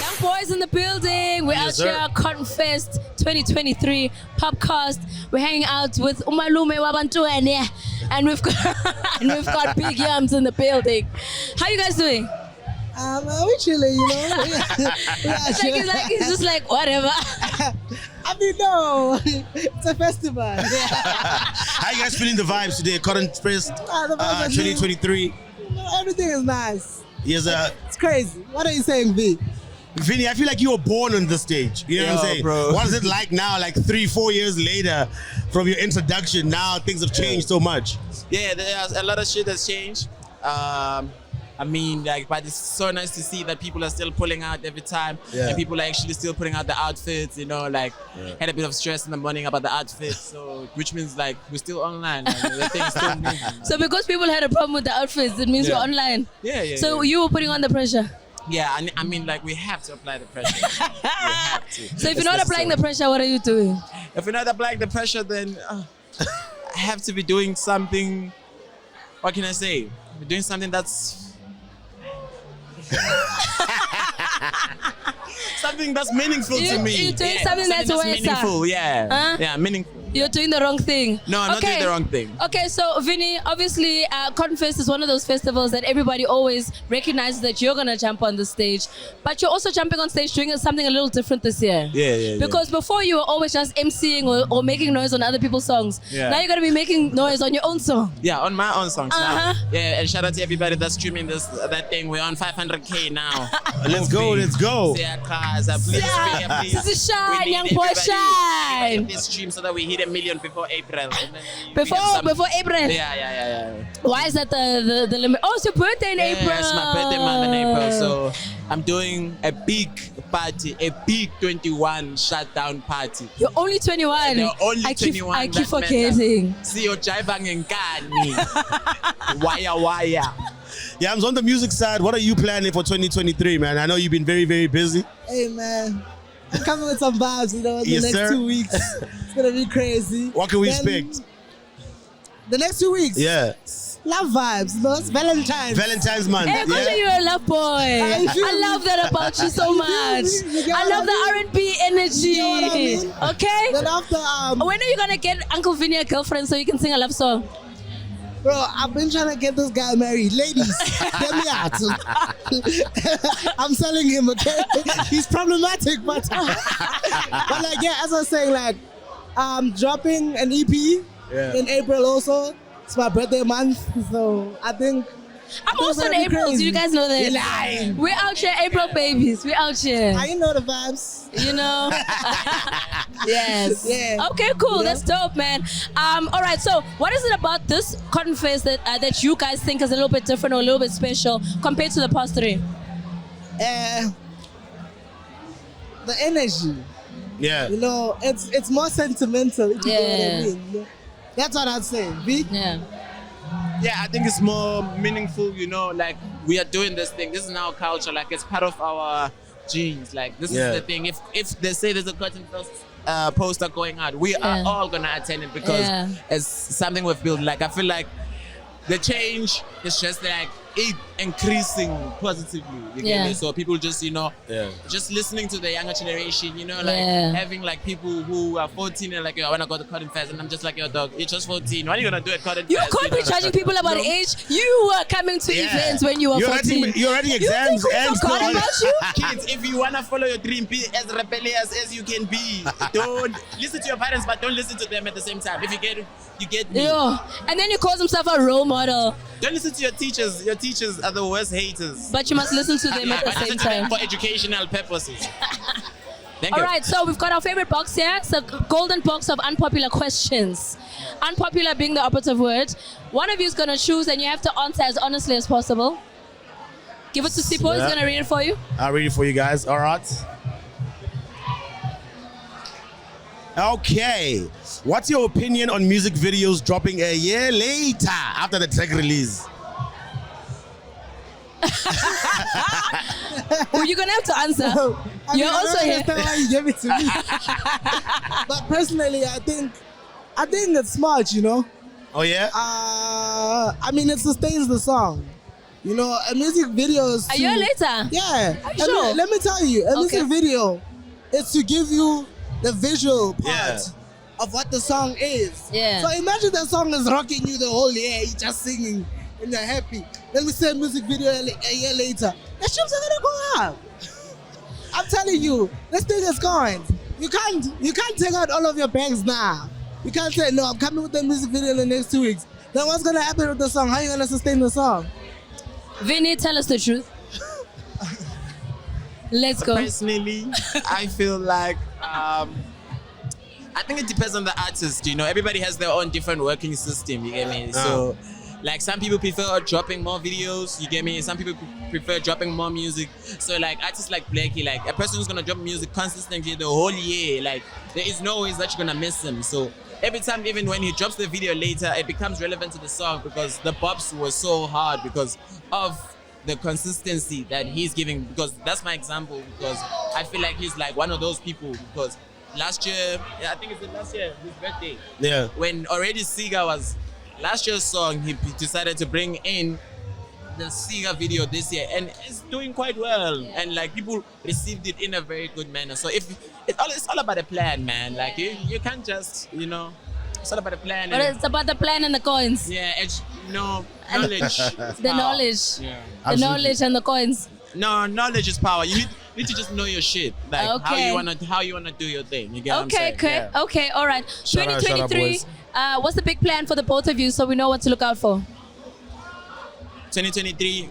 Young boys in the building. We're out here at CottonFest 2023 POPcast. We're hanging out with Umalume Wabantuene, and we've got big yums in the building. How you guys doing? We're chilling, you know. It's just like whatever. I mean, no, it's a festival. How you guys feeling the vibes today? CottonFest 2023. Everything is nice. Yes, it's crazy. What are you saying, V? Vinny, I feel like you were born on the stage. You know what I'm saying? Bro. What is it like now, like 3-4 years later from your introduction? Now things have changed so much. Yeah, there's a lot of shit that's changed. I mean, like, but it's so nice to see that people are still pulling out every time, and people are actually still putting out the outfits. You know, like, had a bit of stress in the morning about the outfits, so which means like we're still online. Like, the thing's still moving. So because people had a problem with the outfits, it means you're online. So you were putting on the pressure. Yeah, I mean, like, we have to apply the pressure. We have to. So if you're not applying the pressure, what are you doing? If you're not applying the pressure, then I have to be doing something. What can I say? We're doing something that's. Something that's meaningful to me. You're doing something that's meaningful. Yeah, meaningful. You're doing the wrong thing. No, I'm not doing the wrong thing. Okay, so Vinny, obviously, CottonFest is one of those festivals that everybody always recognizes that you're gonna jump on the stage, but you're also jumping on stage doing something a little different this year. Because before you were always just MCing or making noise on other people's songs. Now you're gonna be making noise on your own song. Yeah, on my own songs now. Yeah, and shout out to everybody that's streaming that thing. We're on 500K now. Let's go. Please. This is shine, young boy, shine. This stream so that we hit 1 million before April. Before April? Yeah. Why is that the limit? Oh, it's your birthday in April. Yeah, it's my birthday month in April. So I'm doing a big party, a big 21 shutdown party. You're only 21. You're only 21. I keep forgetting. See, you're driving in Kani. Wire. Yeah, I'm on the music side. What are you planning for 2023, man? I know you've been very, very busy. Hey, man. I'm coming with some vibes, you know, in the next 2 weeks. It's going to be crazy. What can we expect? The next 2 weeks? Yeah. Love vibes, you know, it's Valentine's month. Hey, you're a love boy. I love that about you so much. I love the R&B energy. You know what I mean? Okay? Then after, when are you going to get Uncle Vinny a girlfriend so you can sing a love song? Bro, I've been trying to get this guy married. Ladies, get me out. I'm selling him, okay? He's problematic, but like, yeah, as I was saying, like, I'm dropping an EP in April also. It's my birthday month, so I think I'm also in April. Crazy. Do you guys know that? You're lying. We're out here, April babies. We're out here. I know the vibes. You know? Yes. Yeah. Okay, cool. Yeah. That's dope, man. All right. So, what is it about this CottonFest that you guys think is a little bit different or a little bit special compared to the past three? The energy. Yeah. You know, it's more sentimental. If you know what I mean. You know? That's what I'd say. V? Yeah. Yeah, I think it's more meaningful, you know, like we are doing this thing. This is our culture, like it's part of our genes. Like this is the thing. If they say there's a CottonFest poster going out, we are all gonna attend it because it's something we've built. Like I feel like the change is just like it increasing positively. You get me? So people just, you know, just listening to the younger generation, you know, like having like people who are 14 and like, yo, I want to go to CottonFest, and I'm just like, yo, dog, you're just 14. What are you going to do at CottonFest? You can't be judging people about age. You were coming to events when you were 14. You're already exams. You think we forgot about you? Kids, if you want to follow your dream, be as rebellious as you can be. Don't listen to your parents, but don't listen to them at the same time. If you get me. Yeah. And then he calls himself a role model. Don't listen to your teachers. Your teachers are the worst haters. But you must listen to them at the same time. For educational purposes. All right, so we've got our favorite box here. It's a golden box of unpopular questions. Unpopular being the operative word. One of you is going to choose and you have to answer as honestly as possible. Give it to Sipo. He's going to read it for you. I'll read it for you guys. All right. Okay. What's your opinion on music videos dropping a year later after the track release? Well, you're gonna have to answer. You're also here. I understand why you gave it to me. But personally, I think it's smart, you know. Oh yeah. I mean, it sustains the song. You know, a music video is. A year later. Yeah. Are you sure? Let me tell you, a music video is to give you the visual part of what the song is. Yeah. So imagine the song is rocking you the whole year, you're just singing and you're happy. Let me say a music video a year later. The ships are gonna go up. I'm telling you, this thing is going. You can't take out all of your banks now. You can't say, no, I'm coming with the music video in the next 2 weeks. Then what's gonna happen with the song? How are you gonna sustain the song? Vinny, tell us the truth. Let's go. Personally, I feel like I think it depends on the artist. You know, everybody has their own different working system. You get me? So, like some people prefer dropping more videos. You get me? Some people prefer dropping more music. So, like artists like Blackie, like a person who's gonna drop music consistently the whole year, like there is no ways that you're gonna miss him. So every time, even when he drops the video later, it becomes relevant to the song because the bops were so hard because of the consistency that he's giving. Because that's my example. Because I feel like he's like one of those people. Because last year, I think it's last year, his birthday. Yeah. When already Siga was last year's song, he decided to bring in the Siga video this year, and it's doing quite well. And like people received it in a very good manner. So if it's all about the plan, man. Like you can't just, you know, it's all about the plan. But it's about the plan and the coins. Yeah, knowledge. The knowledge. Yeah. The knowledge and the coins. No, knowledge is power. You need to just know your shit. Like how you wanna do your thing. You get what I'm saying? Okay, all right. Shout out, 2023. What's the big plan for the both of you so we know what to look out for? 2023,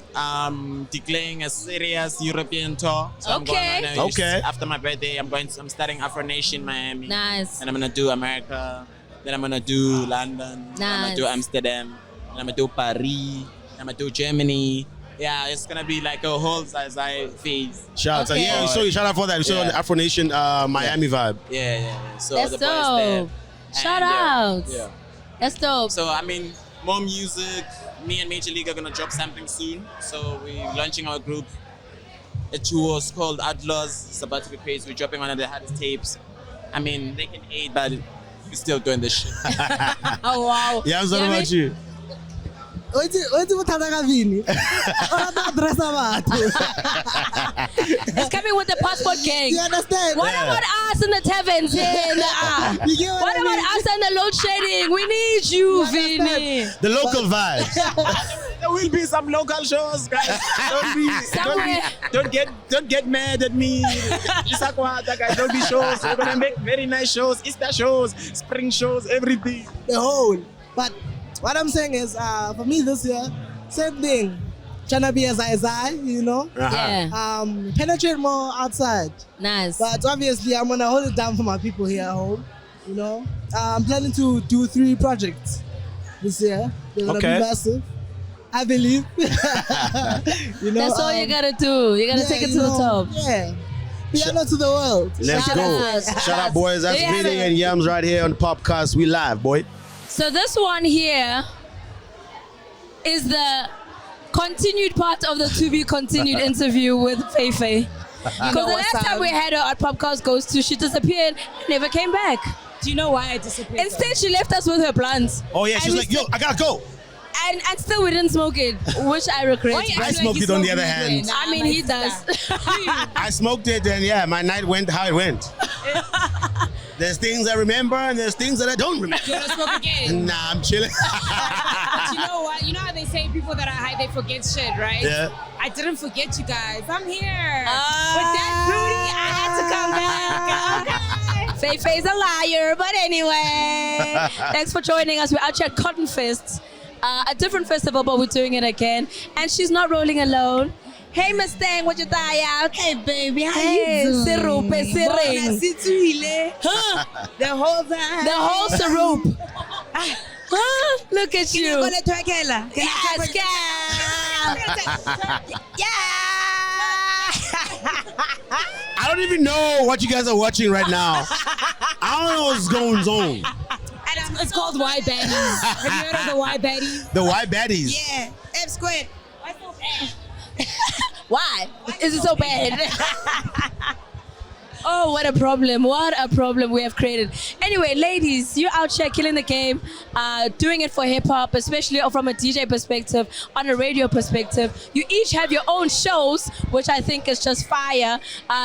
declaring a serious European tour. So I'm going on after my birthday, I'm starting Afro Nation Miami. Nice. And I'm gonna do America. Then I'm gonna do London. Nice. Then I'm gonna do Amsterdam. Then I'm gonna do Paris. Then I'm gonna do Germany. Yeah, it's gonna be like a whole Zai phase. Shout out. Yeah, we saw you. Shout out for that. We saw on the Afro Nation Miami vibe. Yeah. So that's the boys there. dope. Shout out. Yeah. That's dope. So I mean, more music. Me and Major League are gonna drop something soon. So we're launching our group. A tour called Outlaws. It's about to be crazy. We're dropping one of the hardest tapes. I mean, they can hate, but we're still doing this shit. Oh wow. Yeah, what about you? Wait, Vinny. It's coming with the passport gang. You understand? What about us in the taverns here in the What about us and the load shedding? We need you, Vinny. The local vibes. There will be some local shows, guys. Don't get mad at me. Guys, don't be shows. We're gonna make very nice shows, Easter shows, spring shows, everything. The whole. But what I'm saying is, for me this year, same thing. Trying to be a Zai, you know? Yeah. Penetrate more outside. Nice. But obviously, I'm gonna hold it down for my people here at home. You know, I'm planning to do 3 projects this year. They're gonna be massive. I believe. You know, that's all you gotta do. You gotta take it to the top. Yeah. Piano to the world. Let's go. Shout out, boys. That's Vinny and Yams right here on the POPcast. We live, boy. So this one here is the continued part of the to be continued interview with FaeFae. Because the last time we had her at POPcast GoesTo, she disappeared and never came back. Do you know why I disappeared? Instead, she left us with her plants. Oh yeah, she's like, yo, I gotta go. And still we didn't smoke it, which I regret. I smoked it on the other hand. I mean, he does. I smoked it and yeah, my night went how it went. There's things I remember and there's things that I don't remember. You wanna smoke again? Nah, I'm chilling. But you know what? You know how they say people that are high, they forget shit, right? Yeah. I didn't forget you guys. I'm here. With that booty, I had to come back. Okay. FaeFae's a liar, but anyway. Thanks for joining us. We're out here at CottonFest. A different festival, but we're doing it again. And she's not rolling alone. Hey, Mustang, what you thought? Hey, baby, how you doing? Huh? The whole time. The whole syrup. Huh? Look at you. Yes, I don't even know what you guys are watching right now. I don't know what's going on. And it's called Y Baddies. Have you heard of the Y Baddies? The Y Baddies. Yeah. F squared. Why so bad? Why? Is it so bad? Oh, what a problem. What a problem we have created. Anyway, ladies, you're out here killing the game, doing it for hip-hop, especially from a DJ perspective, on a radio perspective. You each have your own shows, which I think is just fire,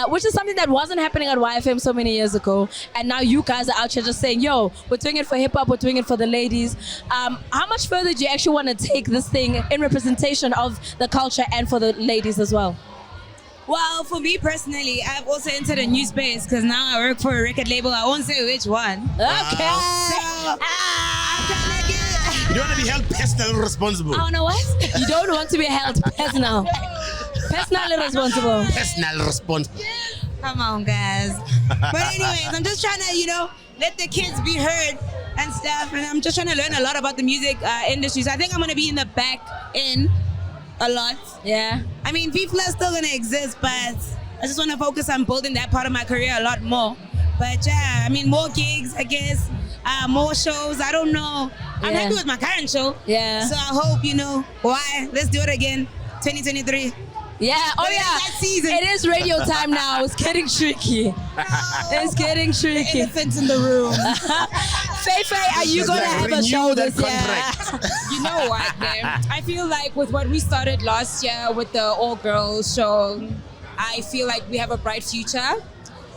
which is something that wasn't happening at YFM so many years ago. And now you guys are out here just saying, yo, we're doing it for hip-hop, we're doing it for the ladies. How much further do you actually want to take this thing in representation of the culture and for the ladies as well? Well, for me personally, I've also entered a new space because now I work for a record label. I won't say which one. Okay. You don't want to be held personally responsible. Oh, no, what? You don't want to be held personally responsible. Personal responsible. Come on, guys. But anyways, I'm just trying to, let the kids be heard and stuff. And I'm just trying to learn a lot about the music industry. So I think I'm going to be in the back end a lot. Yeah. I mean, FIFA is still going to exist, but I just want to focus on building that part of my career a lot more. But yeah, I mean, more gigs, I guess, more shows. I don't know. I'm happy with my current show. Yeah. So I hope, why? Let's do it again. 2023. Yeah. Oh, yeah. That season. It is radio time now. It's getting tricky. It's getting tricky. Elephants in the room. FaeFae, are you going to have a show this year? You know what, man? I feel like with what we started last year with the all-girls show, I feel like we have a bright future.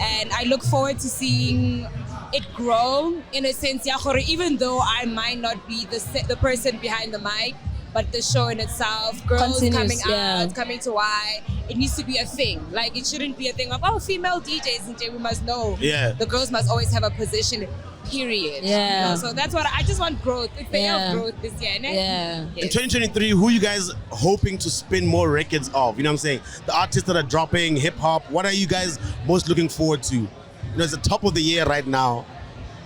And I look forward to seeing it grow in a sense, even though I might not be the person behind the mic, but the show in itself, girls coming out, coming to Y, it needs to be a thing. Like, it shouldn't be a thing of, female DJs, and we must know. Yeah. The girls must always have a position, period. Yeah. So that's what I just want growth. If they have growth this year. Yeah. In 2023, who are you guys hoping to spin more records of? You know what I'm saying? The artists that are dropping, hip-hop, what are you guys most looking forward to? It's the top of the year right now.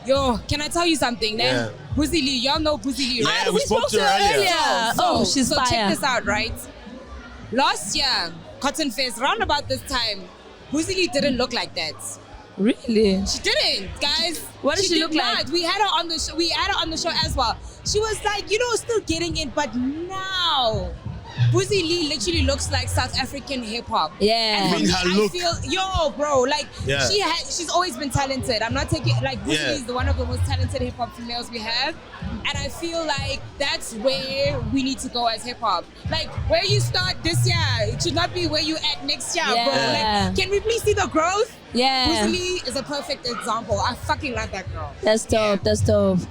Yo, can I tell you something, then? Yeah. Boozy Lee, y'all know Boozy Lee, right? Yeah, we spoke to her earlier. She's fire. Check this out, right? Last year, CottonFest, round about this time, Boozy Lee didn't look like that. Really? She didn't, guys. What did she look like? We had her on the show. We had her on the show as well. She was like, still getting it, but now Boozy Lee literally looks like South African hip hop. Yeah. You mean her look? She's always been talented. I'm not taking Boozy Lee is one of the most talented hip hop females we have, and I feel like that's where we need to go as hip hop. Like where you start this year, it should not be where you at next year, bro. Like, can we please see the growth? Yeah. Boozy Lee is a perfect example. I fucking love that girl. That's dope. That's dope.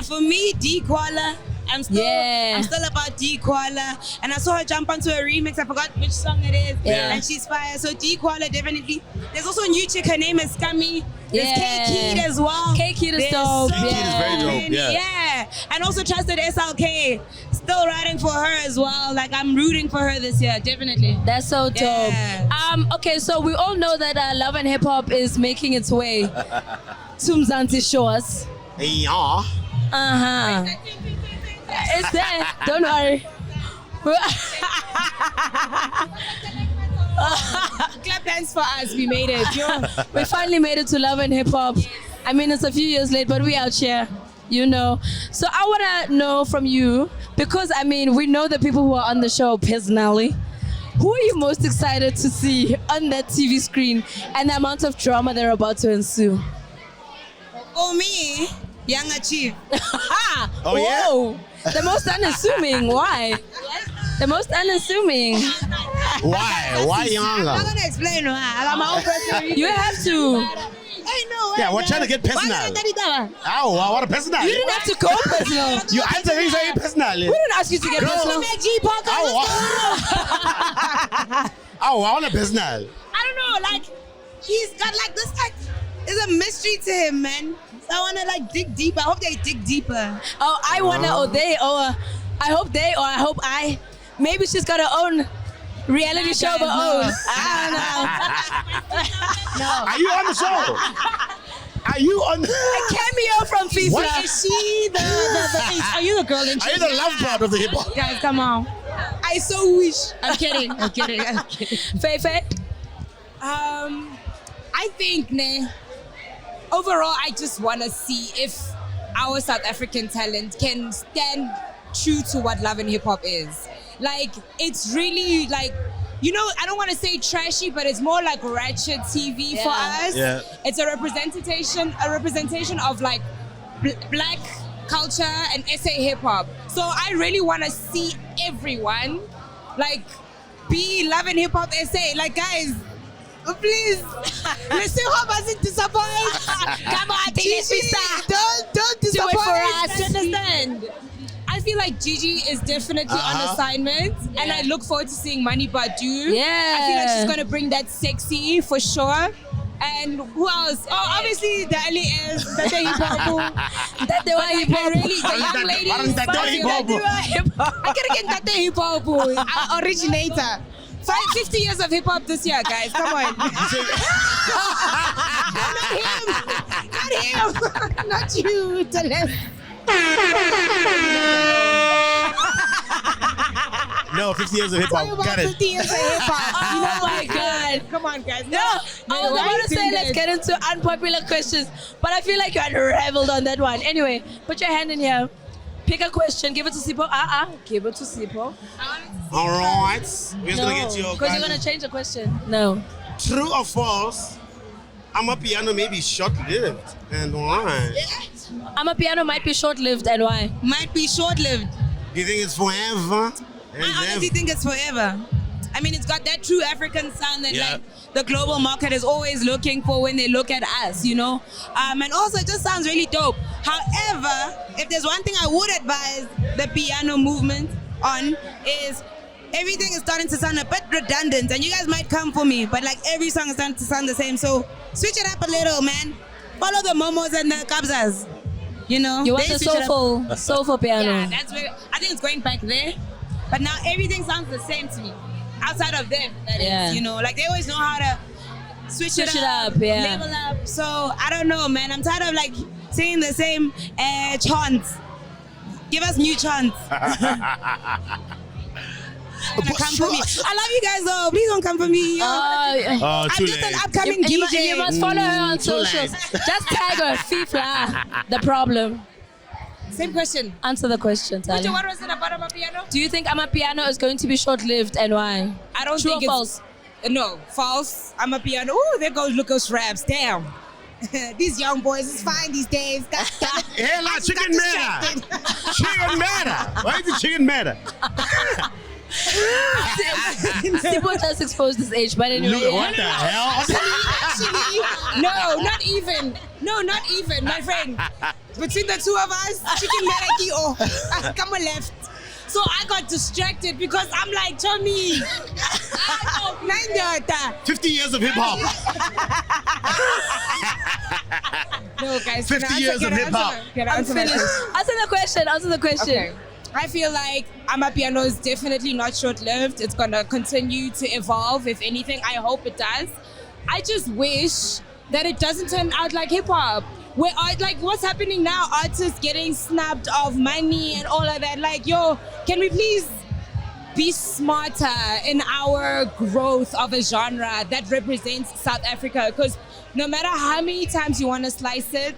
For me, D Koala. I'm still about D Koala, and I saw her jump onto a remix. I forgot which song it is, and she's fire. So D Koala definitely. There's also a new chick. Her name is Scummy. There's K-Kid as well. K-Kid is dope. K-Kid is very dope. Yeah, and also Trusted SLK. Still riding for her as well. Like I'm rooting for her this year, definitely. That's so dope. Yeah. Okay, so we all know that Love and Hip Hop is making its way to Mzansi Shores. Yeah. It's there. Don't worry. Clap hands for us. We made it. We finally made it to Love and Hip Hop. I mean, it's a few years late, but we out here. So I want to know from you, because I mean, we know the people who are on the show personally. Who are you most excited to see on that TV screen and the amount of drama they're about to ensue? For me, Young Chief. Oh, yeah? Whoa. The most unassuming. Why? The most unassuming. Why? Why Young? I'm not going to explain why. I got my own personal reason. You have to. I know. Yeah, we're trying to get personal. Oh, what a personal. You didn't have to go personal. You answer me saying personal. We didn't ask you to get personal. I want a personal. I don't know, he's got this, there's a mystery to him, man. So I want to dig deeper. I hope they dig deeper. Oh, I want to, I hope I. Maybe she's got her own reality show of her own. I don't know. No. Are you on the show? Are you on a cameo from FIFA? What is she the are you the girl in Are you the love part of the hip hop? Guys, come on. I so wish. I'm kidding. FaeFae? I think, overall, I just want to see if our South African talent can stand true to what love and hip hop is. Like, it's really like, you know, I don't want to say trashy, but it's more like ratchet TV for us. Yeah. It's a representation of like black culture and SA hip hop. So I really want to see everyone like be love and hip hop SA. Like, guys, please, let's see how much it disappoints. Come on, Gigi, don't disappoint for us. Understand? I feel like Gigi is definitely on assignment, and I look forward to seeing Mani Badu. Yeah, I feel like she's gonna bring that sexy for sure. And who else? Oh, obviously the Ali is Thato Hip Hop. Really, the young lady. I gotta get Thato Hip Hop originator. 50 years of hip hop this year, guys. Come on. Not him. Not you. No, 50 years of hip hop. Got it. 50 years of hip hop. Oh my God. Come on, guys. No, I was about to say let's get into unpopular questions, but I feel like you unraveled on that one. Anyway, put your hand in here. Pick a question. Give it to Sipo. Give it to Sipo. All right. We're just going to get your because you're going to change the question. No. True or false? Amapiano may be short-lived. And why? Amapiano might be short-lived, and why? Might be short-lived. Do you think it's forever? I honestly think it's forever. I mean, it's got that true African sound that like the global market is always looking for when they look at us, you know? And also it just sounds really dope. However, if there's one thing I would advise the piano movement on is everything is starting to sound a bit redundant, and you guys might come for me, but like every song is starting to sound the same. So switch it up a little, man. Follow the momos and the kabzas. You know? You want the soulful piano. Yeah, that's where I think it's going back there. But now everything sounds the same to me. Outside of them, that is, you know, like they always know how to switch it up, level up. So I don't know, man. I'm tired of like singing the same chants. Give us new chants. Come for me. I love you guys though. Please don't come for me. I'm just an upcoming DJ. You must follow her on socials. Just tag her, FaeFae. The problem. Same question. Answer the question, Tali. What was it about Amapiano? Do you think Amapiano is going to be short-lived, and why? I don't True think or false? No, false. Amapiano. Oh, there goes Lucasraps. Damn. These young boys is fine these days. Hey, like chicken matter. Chicken matter. Why is the chicken matter? People just exposed this age, but anyway. Look, what the hell? Actually, no, not even. No, not even, my friend. Between the two of us, chicken meraki or come on left. So I got distracted because I'm like, Tommy, 50 years of hip hop. No, guys. 50 years of hip hop. I'm finished. Answer the question. Okay. I feel like Amapiano is definitely not short-lived. It's gonna continue to evolve. If anything, I hope it does. I just wish that it doesn't turn out like hip-hop. Where like what's happening now, artists getting snubbed of money and all of that. Like, yo, can we please be smarter in our growth of a genre that represents South Africa? Because no matter how many times you want to slice it,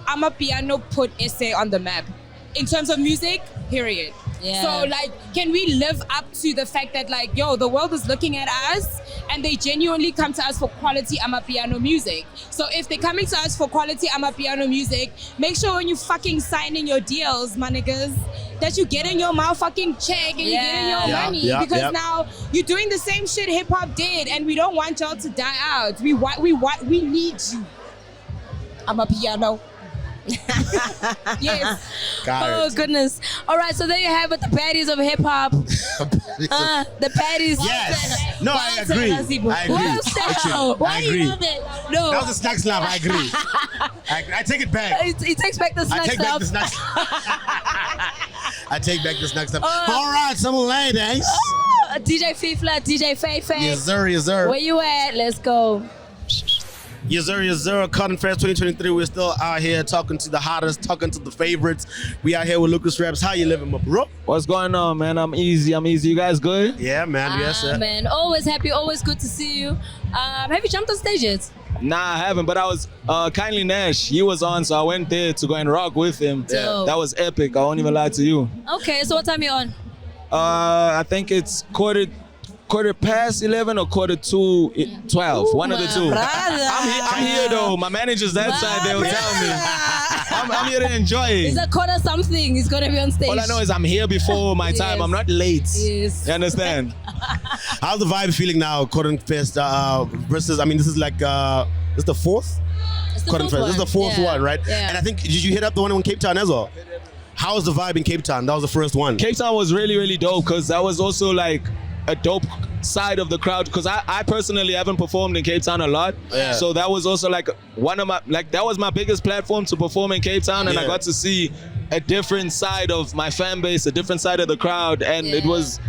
Amapiano put SA on the map. In terms of music, period. Yeah. So like, can we live up to the fact that like, yo, the world is looking at us and they genuinely come to us for quality Amapiano music. So if they're coming to us for quality Amapiano music, make sure when you fucking signing your deals, my niggas, that you getting your motherfucking check and you getting your money. Because now you're doing the same shit hip hop did, and we don't want y'all to die out. We need you. Amapiano. Yes. Oh goodness. All right, so there you have it, the baddies of hip hop. The baddies. Yes. No, I agree. I agree. Why do you love it? No. That was a snack slap. I agree. I take it back. He takes back the snack slap. I take back the snack slap. All right, some ladies. DJ FaeFae, DJ FaeFae. Yes, sir. Yes, sir. Where you at? Let's go. Yes, sir. CottonFest 2023. We're still out here talking to the hottest, talking to the favorites. We out here with Lucasraps. How you living, my bro? What's going on, man? I'm easy. You guys good? Yeah, man. Yes, sir. Man, always happy, always good to see you. Have you jumped on stage yet? Nah, I haven't, but I was Kindly Nash. He was on, so I went there to go and rock with him. Yeah. That was epic. I won't even lie to you. Okay, so what time you on? I think it's quarter past 11 or quarter to 12. One of the two. I'm here though. My manager's that side. They'll tell me. I'm here to enjoy it. It's a quarter something. He's gonna be on stage. All I know is I'm here before my time. I'm not late. Yes. You understand? How's the vibe feeling now, CottonFest versus? I mean, this is like this is the fourth. CottonFest. This is the fourth one, right? Yeah. And I think did you hit up the one in Cape Town as well? How was the vibe in Cape Town? That was the first one. Cape Town was really, really dope because that was also like a dope side of the crowd because I personally haven't performed in Cape Town a lot. Yeah. So that was also like one of my, like that was my biggest platform to perform in Cape Town, and I got to see a different side of my fan base, a different side of the crowd, and it was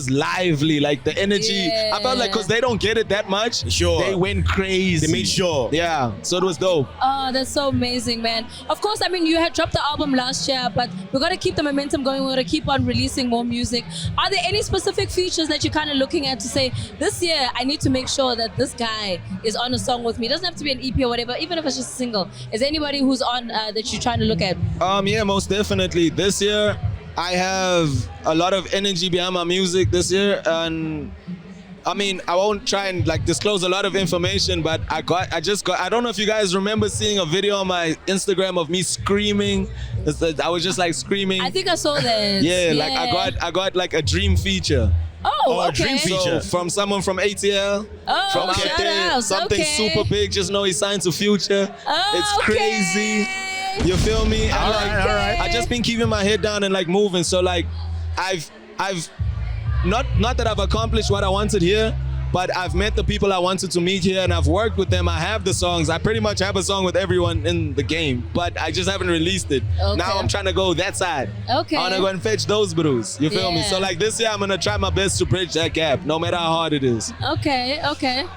lively, like the energy. I felt like because they don't get it that much, they went crazy. They made sure. Yeah, so it was dope. Oh, that's so amazing, man. Of course, I mean, you had dropped the album last year, but we got to keep the momentum going. We got to keep on releasing more music. Are there any specific features that you're kind of looking at to say, this year, I need to make sure that this guy is on a song with me? It doesn't have to be an EP or whatever, even if it's just a single. Is there anybody who's on that you're trying to look at? Yeah, most definitely. This year, I have a lot of energy behind my music this year, and I mean, I won't try and like disclose a lot of information, but I don't know if you guys remember seeing a video on my Instagram of me screaming. I was just like screaming. I think I saw that. Yeah, like I got like a dream feature. Oh, okay. A dream feature. So from someone from ATL, from out shout there, out. something super big. Just know he signed to Future. It's crazy. You feel me? And all right. I just been keeping my head down and like moving. So like, I've not that I've accomplished what I wanted here, but I've met the people I wanted to meet here, and I've worked with them. I have the songs. I pretty much have a song with everyone in the game, but I just haven't released it. Okay. Now I'm trying to go that side. Okay. I want to go and fetch those brews. You feel me? So like this year, I'm gonna try my best to bridge that gap, no matter how hard it is. Okay.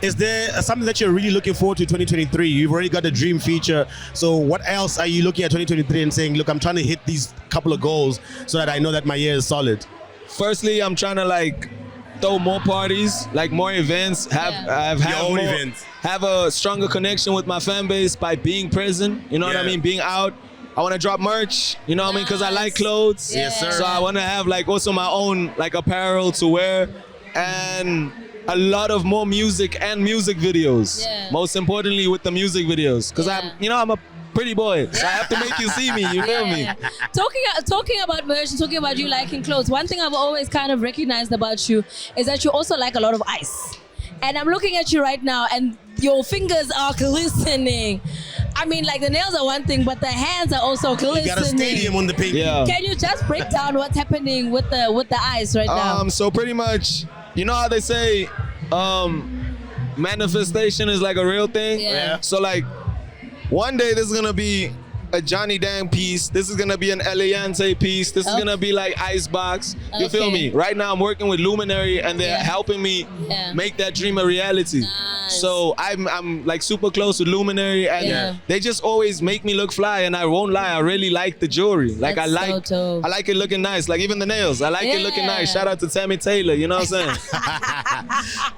Is there something that you're really looking forward to 2023? You've already got the dream feature. So what else are you looking at 2023 and saying, look, I'm trying to hit these couple of goals so that I know that my year is solid? Firstly, I'm trying to like throw more parties, like more events, have a stronger connection with my fan base by being present. You know what I mean? Being out. I want to drop merch. You know what I mean? Because I like clothes. Yes, sir. So I want to have like also my own like apparel to wear, and a lot of more music and music videos. Yeah. Most importantly with the music videos, because I'm a pretty boy, so I have to make you see me. You feel me? Talking about merch and talking about you liking clothes, one thing I've always kind of recognized about you is that you also like a lot of ice. And I'm looking at you right now, and your fingers are glistening. I mean, like the nails are one thing, but the hands are also glistening. You got a stadium on the pink. Yeah. Can you just break down what's happening with the eyes right now? So pretty much, you know how they say, manifestation is like a real thing. Yeah. So like, one day this is gonna be a Johnny Dang piece. This is gonna be an Eliante piece. This is gonna be like Icebox. You feel me? Right now I'm working with Luminary, and they're helping me make that dream a reality. Nice. So I'm like super close with Luminary, and they just always make me look fly. And I won't lie, I really like the jewelry. Like That's I like it looking nice. Like even the nails, I like it looking nice. Shout out to Tammy Taylor. You know what I'm saying?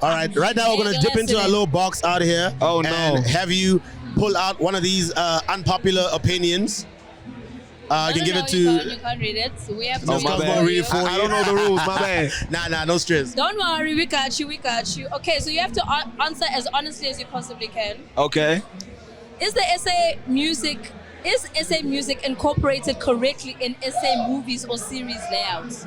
All right now we're gonna dip into our little box out here. Oh no! And have you pull out one of these unpopular opinions. You can give it to. You can't read it. So we have to. Oh, my bad. Read it for you. I don't know the rules. My bad. Nah, no stress. Don't worry, we got you. Okay, so you have to answer as honestly as you possibly can. Okay. Is SA music incorporated correctly in SA movies or series layouts?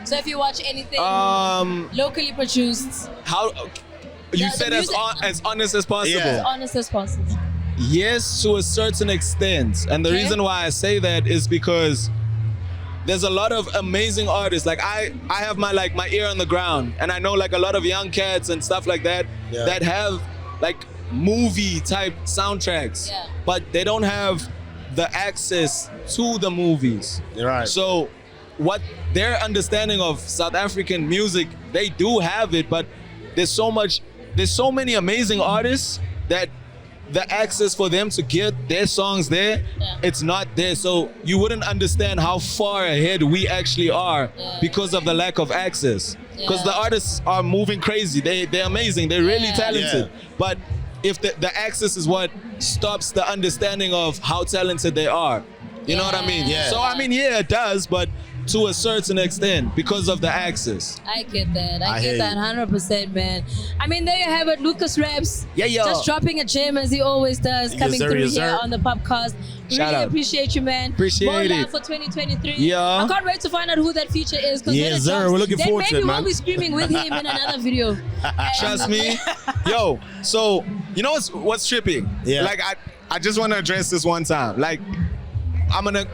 So if you watch anything locally produced, how you said as honest as possible. as honest as possible. Yes, to a certain extent, and the reason why I say that is because there's a lot of amazing artists. Like I have my ear on the ground, and I know like a lot of young cats and stuff like that that have like movie type soundtracks, but they don't have the access to the movies. Right. So what their understanding of South African music, they do have it, but there's so much there's so many amazing artists that the access for them to get their songs there, it's not there. So you wouldn't understand how far ahead we actually are because of the lack of access. Because the artists are moving crazy. They're amazing. They're really talented. But if the access is what stops the understanding of how talented they are. You know what I mean? So I mean, yeah, it does, but to a certain extent because of the access. I get that. I get that 100%, man. I mean, there you have it. Lucasraps. Just dropping a gem as he always does, coming through here on the POPcast. Shout really out. appreciate you, man. Appreciate More it. love for 2023. Yeah. I can't wait to find out who that feature is. Yes, sir. We're looking forward to it, maybe man. we'll be screaming with him in another video. Trust me. Yo, so you know what's tripping? Yeah. Like I just want to address this one time. Like I'm gonna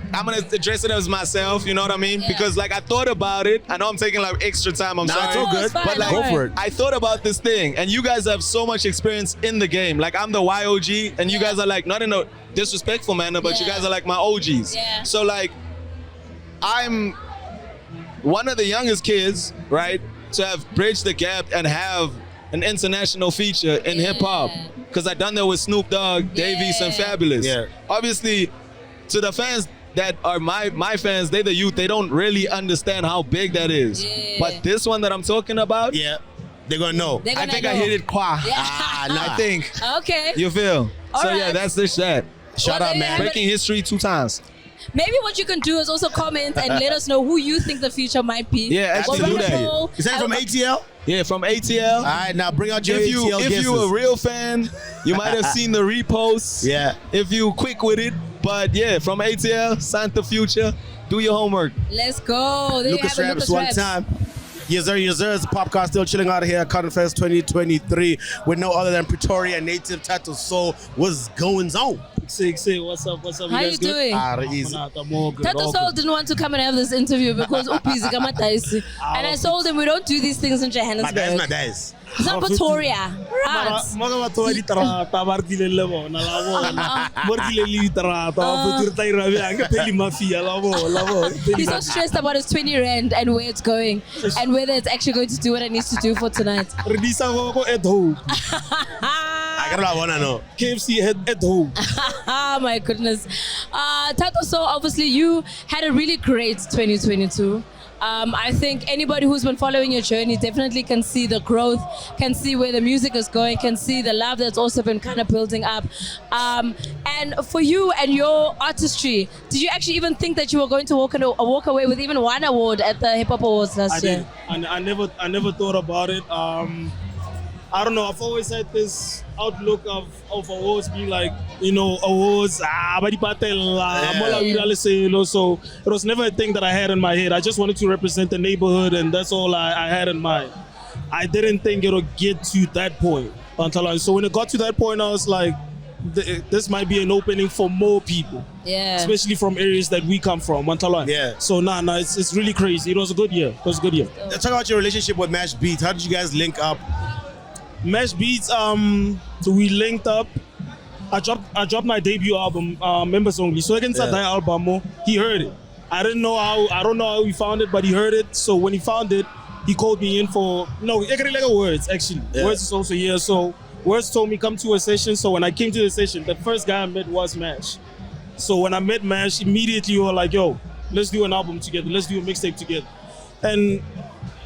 address it as myself, you know what I mean? Because like I thought about it. I know I'm taking like extra time, I'm sorry. It's all good. Fine, But like, go for it. I thought about this thing, and you guys have so much experience in the game. Like I'm the YOG, and you guys are like, not in a disrespectful manner, but you guys are like my OGs. So like, I'm one of the youngest kids, right, to have bridged the gap and have an international feature in hip hop. Because I done that with Snoop Dogg, Davies, and Fabulous. Obviously, to the fans that are my fans, they're the youth, they don't really understand how big that is. But this one that I'm talking about, they're gonna know. I think I hit it qua. I think. Okay. You feel? So yeah, that's this shit. Shout out, man. Breaking history 2 times. Maybe what you can do is also comment and let us know who you think the feature might be. Yeah, actually We'll do run a that. poll. Is that from ATL? Yeah, from ATL. All right, now bring out your If ATL guesses. you're a real fan, you might have seen the reposts. If you quick with it. But yeah, from ATL, Santa Future, do your homework. Let's go. There you have it, Lucasraps one time. Yes, sir. Yes, sir. It's POPcast still chilling out here at CottonFest 2023 with no other than Pretoria native Thato Saul. What's going on? What's up? What's up? How you doing? Easy. Thato Saul didn't want to come and have this interview because busy and I told him we don't do these things in Johannesburg. My days. It's not Pretoria. Right. He's so stressed about his 20 rand and where it's going and whether it's actually going to do what it needs to do for tonight. At home. I gotta wanna know. KFC at home. Oh my goodness. Thato Saul, obviously you had a really great 2022. I think anybody who's been following your journey definitely can see the growth, can see where the music is going, can see the love that's also been kind of building up. And for you and your artistry, did you actually even think that you were going to walk away with even one award at the Hip Hop Awards last year? I never thought about it. I don't know, I've always had this outlook of awards being like, you know, awards, so it was never a thing that I had in my head. I just wanted to represent the neighborhood and that's all I had in mind. I didn't think it would get to that point. So when it got to that point, I was like, this might be an opening for more people. Especially from areas that we come from, So it's really crazy. It was a good year. Talk about your relationship with Mash Beats. How did you guys link up? Mash Beats, we linked up. I dropped my debut album, Members Only. So against that album, he heard it. I don't know how he found it, but he heard it. So when he found it, he called me in for Words actually. Words is also here. So Words told me come to a session. So when I came to the session, the first guy I met was Mash. So when I met Mash, immediately we were like, yo, let's do an album together. Let's do a mixtape together. And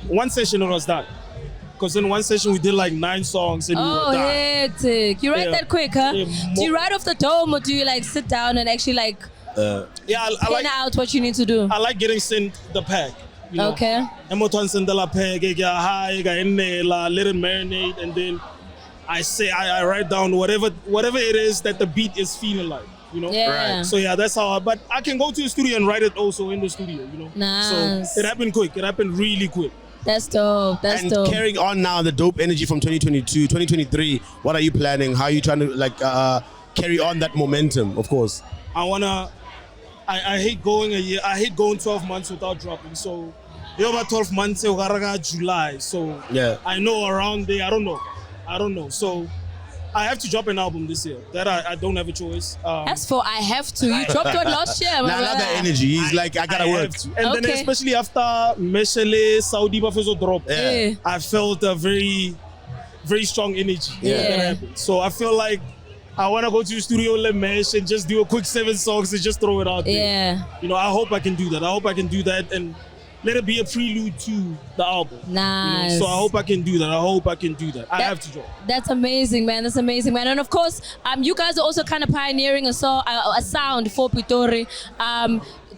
one session it was done. Because in one session we did like 9 songs and we were done. Hectic. You write that quick, huh? Do you write off the dome or do you like sit down and actually like I like out what you need to do? I like getting sent the pack. You know? Okay. Let it marinate, and then I write down whatever it is that the beat is feeling like. You know? Right. So that's how but I can go to the studio and write it also in the studio, you know. Nice. So it happened quick. It happened really quick. That's dope. And carrying on now the dope energy from 2022, 2023, what are you planning? How are you trying to carry on that momentum, of course? I hate going a year. I hate going 12 months without dropping. So you're about 12 months, July. So I know around there, I don't know. So I have to drop an album this year. That I don't have a choice. As for I have to, you dropped one last year. Now that energy, he's like, I gotta work. And then especially after Meshele, Saudi Buffalo drop, I felt a very very strong energy. Yeah. That happens. So I feel like I want to go to the studio, let mesh, and just do a quick 7 songs and just throw it out there. Yeah. You know, I hope I can do that. I hope I can do that and let it be a prelude to the album. Nice. You know? So I hope I can do that. I have to draw. That's amazing, man. That's amazing, man. And of course, you guys are also kind of pioneering a sound for Pitori.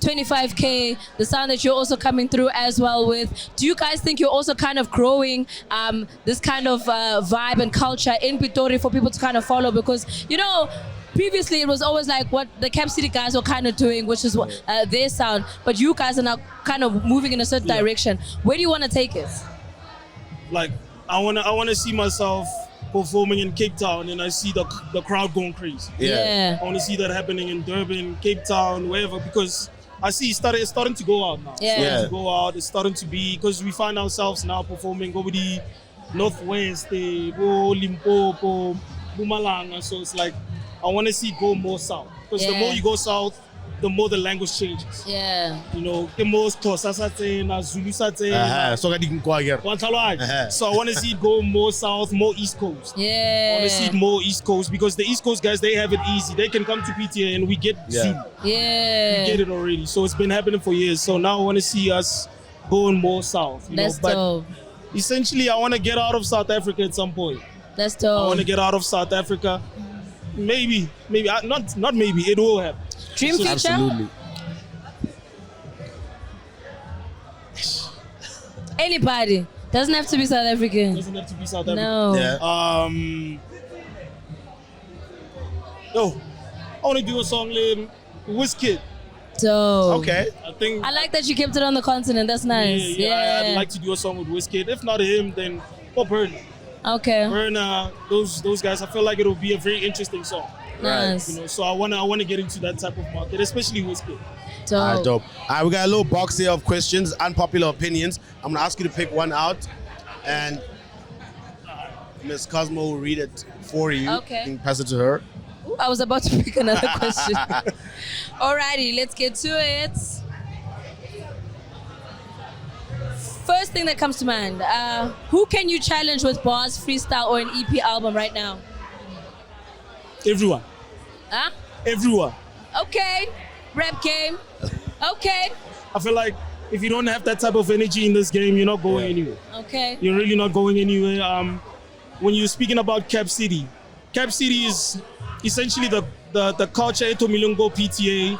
25K, the sound that you're also coming through as well with. Do you guys think you're also kind of growing this kind of vibe and culture in Pitori for people to kind of follow? Because, you know, previously it was always like what the Cap City guys were kind of doing, which is their sound. But you guys are now kind of moving in a certain direction. Where do you want to take it? Like, I wanna see myself performing in Cape Town, and I see the crowd going crazy. Yeah. I want to see that happening in Durban, Cape Town, wherever, because I see it's starting to go out now. Yeah. It's starting to be, because we find ourselves now performing over the Northwest, Limpopo, Mpumalanga. So it's like, I want to see it go more south. Because the more you go south, the more the language changes. Yeah. You know, the more Xhosa Satena, Zulu Satena. So I want to see it go more south, more East Coast. Yeah. I want to see it more East Coast, because the East Coast guys, they have it easy. They can come to PTA and we get Zulu. Yeah. We get it already. So it's been happening for years. So now I want to see us going more south. That's dope. Essentially, I want to get out of South Africa at some point. That's dope. I want to get out of South Africa. Maybe, not maybe, it will happen. Dream future? Absolutely. Anybody. Doesn't have to be South African. Doesn't have to be South Africa. No. Yeah. I want to do a song with Wizkid. Dope. Okay. I like that you kept it on the continent. That's nice. Yeah. I'd like to do a song with Wizkid. If not him, then Burner. Okay. Burner, those guys. I feel like it will be a very interesting song. Nice. You know, so I wanna get into that type of market, especially Wizkid. Dope. Dope. We got a little box here of questions, unpopular opinions. I'm gonna ask you to pick one out, and Miss Cosmo will read it for you. Okay. You can pass it to her. Ooh, I was about to pick another question. Alrighty, let's get to it. First thing that comes to mind, who can you challenge with bars, freestyle, or an EP album right now? Everyone. Huh? Everyone. Okay. Rap game. Okay. I feel like if you don't have that type of energy in this game, you're not going anywhere. Okay. You're really not going anywhere. When you're speaking about Cap City is essentially the culture eto milongo PTA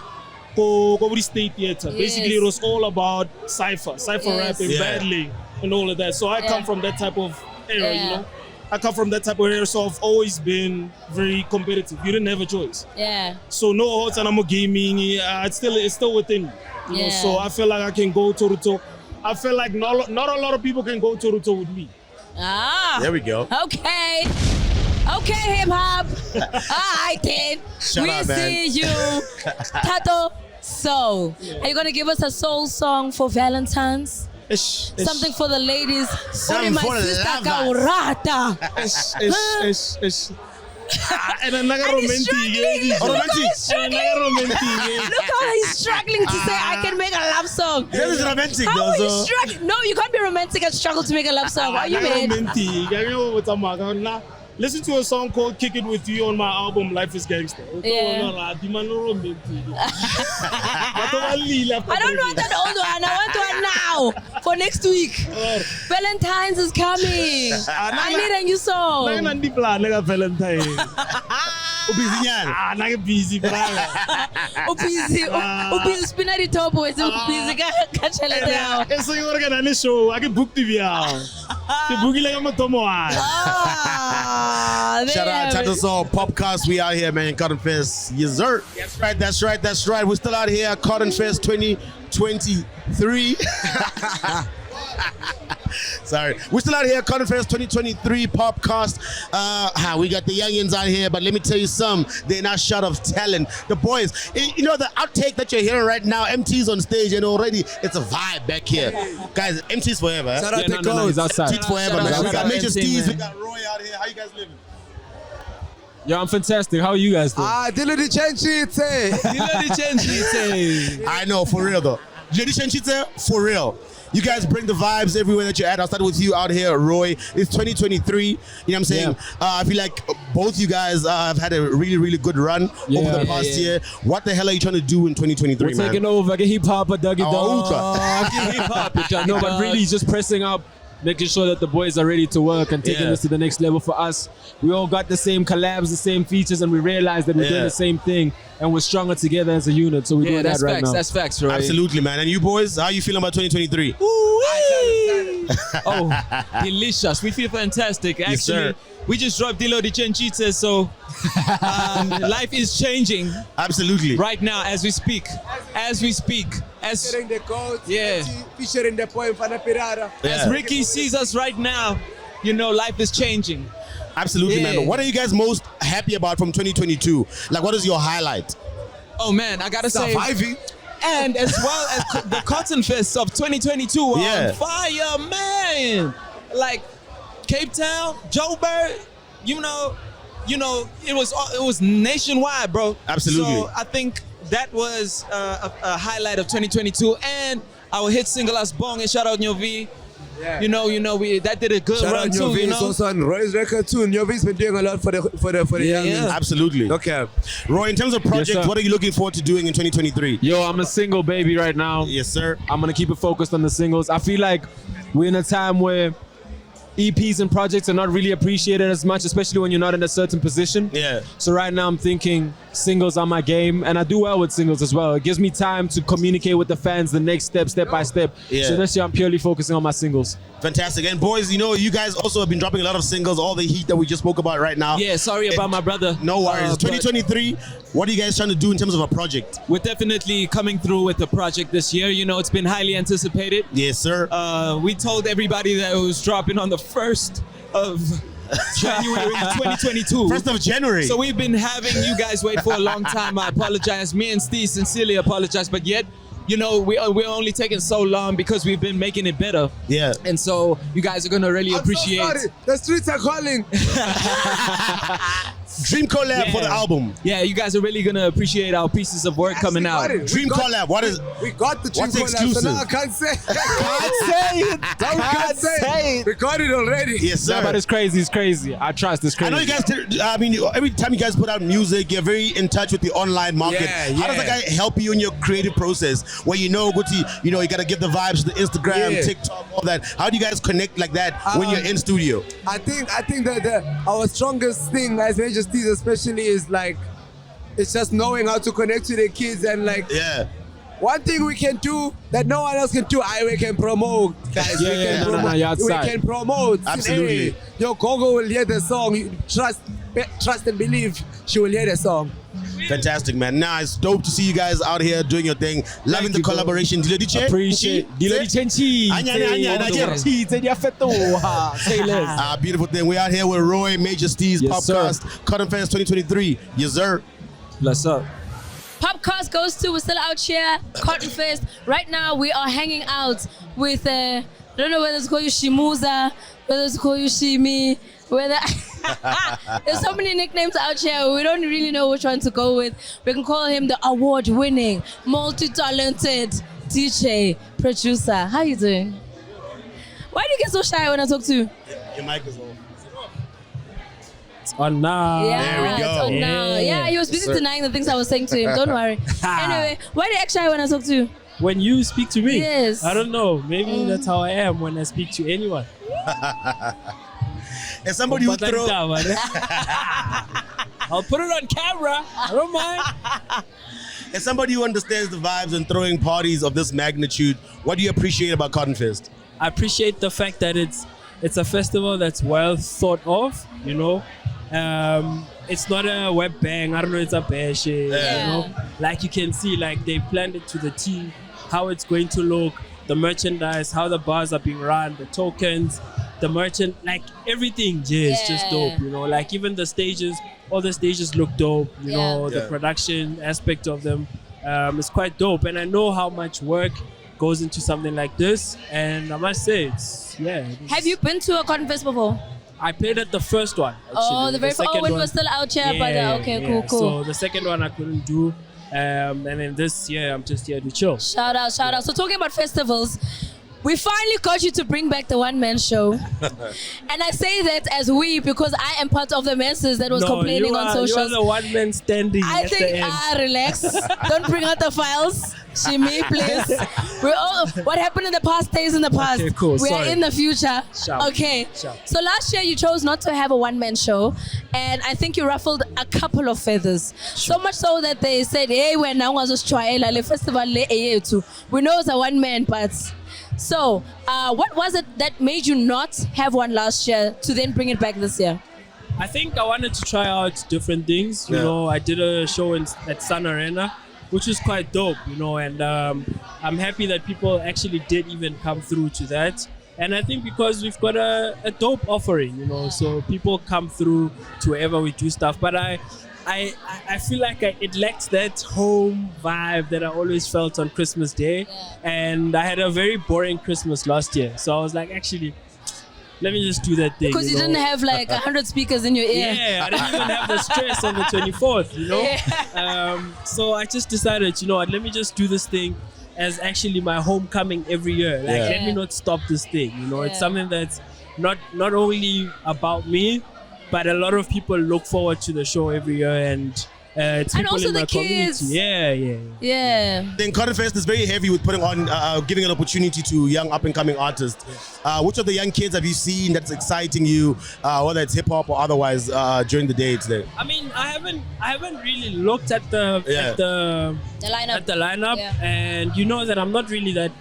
go state theater. Yes. Basically, it was all about cypher rap and battling and all of that. So I come from that type of era, you know. I come from that type of area, so I've always been very competitive. You didn't have a choice. Yeah. So no odds and I'm gaming. It's still within me. You know? So I feel like I can go toe to toe. I feel like not a lot of people can go toe to toe with me. There we go. Okay. Okay, hip hop. Alright then. Shut we up, man. see you. Thato, Soul. Are you gonna give us a soul song for Valentine's? Something for the ladies. Something my for the sister lovers. Kaurata. And another romantic. Look how he's struggling to say I can make a love song. This is romantic, How though. are you struggling? No, you can't be romantic and struggle to make a love song. Are you mad? Listen to a song called Kick It With You on my album Life is Gangster. Yeah. I I don't want that old one. I want one now for next week. Valentine's is coming. I need a new song. Valentine. Busy, Busy spinner the top with busy catch a so you're gonna show. I can book TV out. The boogie like I'm a tomo. Shout out to Soul POPcast. We out here, man. CottonFest. Yes, sir. That's right. We're still out here at CottonFest 2023. Sorry. We're still out here at CottonFest 2023 POPcast. We got the youngins out here, but let me tell you something. They're not short of talent. The boys, you know, the outtake that you're hearing right now, MT's on stage, and already it's a vibe back here. Guys, MT's forever. Shout out to Goes. MT's forever, man. We got MajorSteez, we man. got Roy out here. How you guys living? Yo, I'm fantastic. How are you guys doing? Dilo di Chenchite. I know, for real though. For real. You guys bring the vibes everywhere that you're at. I'll start with you out here, Roy. It's 2023. You know what I'm saying? I feel like both you guys have had a really, really good run over the past year. What the hell are you trying to do in 2023, man? Taking over, get hip hop, Dougie Dog. Hip hop. No, but really just pressing up, making sure that the boys are ready to work and taking this to the next level for us. We all got the same collabs, the same features, and we realized that we're doing the same thing and we're stronger together as a unit. So we're doing that right now. That's facts, right? Absolutely, man. And you boys, how you feeling about 2023? Oh, delicious. We feel fantastic. Actually, we just dropped Dilo Di Chenchita, so life is changing. Absolutely. Right now, as we speak. Featuring the coach, Yeah. featuring the poem Fana Pirara. As Ricky sees us right now, you know, life is changing. Absolutely, man. But what are you guys most happy about from 2022? Like, what is your highlight? Oh, man, I got to say. Surviving. And as well as the CottonFest of 2022 were on fire, man. Like, Cape Town, Joburg, you know, it was nationwide, bro. Absolutely. So I think that was a highlight of 2022, and our hit single as Bong and shout out Nyovi. Yeah. You know, that did a good Shout run out too. Nyovi, You it's know, also on Roy's record too. Nyovi's been doing a lot for the young. Absolutely. Okay. Roy, in terms of projects, sir. what are you looking forward to doing in 2023? Yo, I'm a single baby right now. Yes, sir. I'm gonna keep it focused on the singles. I feel like we're in a time where EPs and projects are not really appreciated as much, especially when you're not in a certain position. Yeah. So right now I'm thinking singles are my game, and I do well with singles as well. It gives me time to communicate with the fans the next step by step. Yeah. So this year I'm purely focusing on my singles. Fantastic. And boys, you know, you guys also have been dropping a lot of singles, all the heat that we just spoke about right now. yeah. Sorry about my brother. No worries. But 2023, what are you guys trying to do in terms of a project? we're definitely coming through with the project this year. You know, it's been highly anticipated. Yes, sir. We told everybody that it was dropping on the 1st of January 2022. 1st of January. So we've been having you guys wait for a long time. I apologize. Me and Steve sincerely apologize. But yet, you know, we're only taking so long because we've been making it better. Yeah. And so you guys are going to really appreciate. So sorry. The streets are calling. Dream collab for the album. Yeah, you guys are really going to appreciate our pieces of work coming out. Dream collab. What is? We got the dream What's collab. exclusive? So now I can't say. Can't say it. Can't say it. We got it already. Yes, sir. Yeah, but it's crazy. I trust it's crazy. I know you guys. I mean, every time you guys put out music, you're very in touch with the online market. How does that guy help you in your creative process? Where you know, you got to give the vibes to the Instagram, TikTok, all that. How do you guys connect like that when you're in studio? I think that our strongest thing as Majesty especially is like, it's just knowing how to connect to the kids and like. Yeah. One thing we can do that no one else can do, we can promote, guys. We can promote. Absolutely. Hey, your Gogo will hear the song. You trust and believe she will hear the song. Fantastic, man. Nah, it's dope to see you guys out here doing your thing. Loving the collaboration. Appreciate. Say less. Beautiful thing. We're out here with Roy, MajorSteez, POPcast, CottonFest 2023. Yes, sir. Bless up. POPcast GoesTo, we're still out here, CottonFest. Right now we are hanging out with, I don't know whether it's called you Shimuza, whether it's called you Shimi, whether... There's so many nicknames out here, we don't really know which one to go with. We can call him the award-winning, multi-talented DJ, producer. How you doing? Why do you get so shy when I talk to you? Your mic is off. On now. Yeah, there we go. it's on now. Yeah, he was busy denying the things I was saying to him. Don't worry. Anyway, why do you act shy when I talk to you? When you speak to me? Yes. I don't know. Maybe that's how I am when I speak to anyone. And somebody who throw... I'll put it on camera. I don't mind. As somebody who understands the vibes and throwing parties of this magnitude, what do you appreciate about CottonFest? I appreciate the fact that it's a festival that's well thought of, you know. It's not a web bang, I don't know, it's a bash, you know. Like you can see, like they planned it to the T, how it's going to look, the merchandise, how the bars are being run, the tokens, the merchant, like everything is just dope, you know. Like even the stages, all the stages look dope, you know, the production aspect of them is quite dope. And I know how much work goes into something like this, and I must say Have you been to a CottonFest before? I played at the first one, actually. Oh, the very first one. When we were still out here, cool. So the second one I couldn't do, and then this year I'm just here to chill. Shout out. So talking about festivals, We finally got you to bring back the one-man show. And I say that as we because I am part of the masses that was complaining on socials. You are the one-man standing I think, relax. Don't bring out the files. Shimmy, please. What happened in the past stays in the past. Okay, cool. We are in the future. Shout. Okay. Shout. So last year you chose not to have a one-man show. And I think you ruffled a couple of feathers. So much so that they said, hey, we're now going to try the festival. We know it's a one-man, but... So, what was it that made you not have one last year to then bring it back this year? I think I wanted to try out different things. You know, I did a show at Sun Arena, which was quite dope, you know, and I'm happy that people actually did even come through to that. And I think because we've got a dope offering, you know, so people come through to wherever we do stuff. But I feel like it lacks that home vibe that I always felt on Christmas Day. And I had a very boring Christmas last year. So I was like, actually, let me just do that thing. Because you didn't have like 100 speakers in your ear. Yeah, I didn't even have the stress on the 24th, you know. Yeah. So I just decided, you know what, let me just do this thing as actually my homecoming every year. Like, let me not stop this thing, you know. It's something that's not only about me, but a lot of people look forward to the show every year, and it's people also in the my kids. community. Yeah. Then CottonFest is very heavy with putting on, giving an opportunity to young up-and-coming artists. Which of the young kids have you seen that's exciting you, whether it's hip-hop or otherwise, during the day today? I mean, I haven't really looked at the lineup, and you know that I'm not really that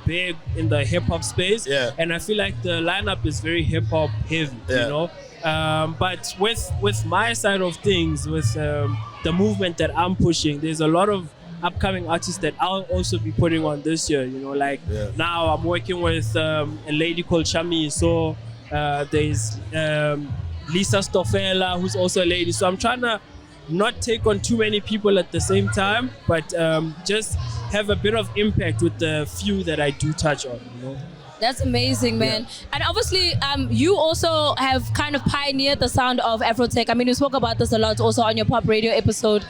big in the hip-hop space, and I feel like the lineup is very hip-hop heavy, you know. But with my side of things, with the movement that I'm pushing, there's a lot of upcoming artists that I'll also be putting on this year. You know, like now I'm working with a lady called Shami. So there's Lisa Stoffela, who's also a lady. So I'm trying to not take on too many people at the same time, but just have a bit of impact with the few that I do touch on, you know. That's amazing, man. And obviously, you also have kind of pioneered the sound of Afrotech. I mean, you spoke about this a lot also on your pop radio episode.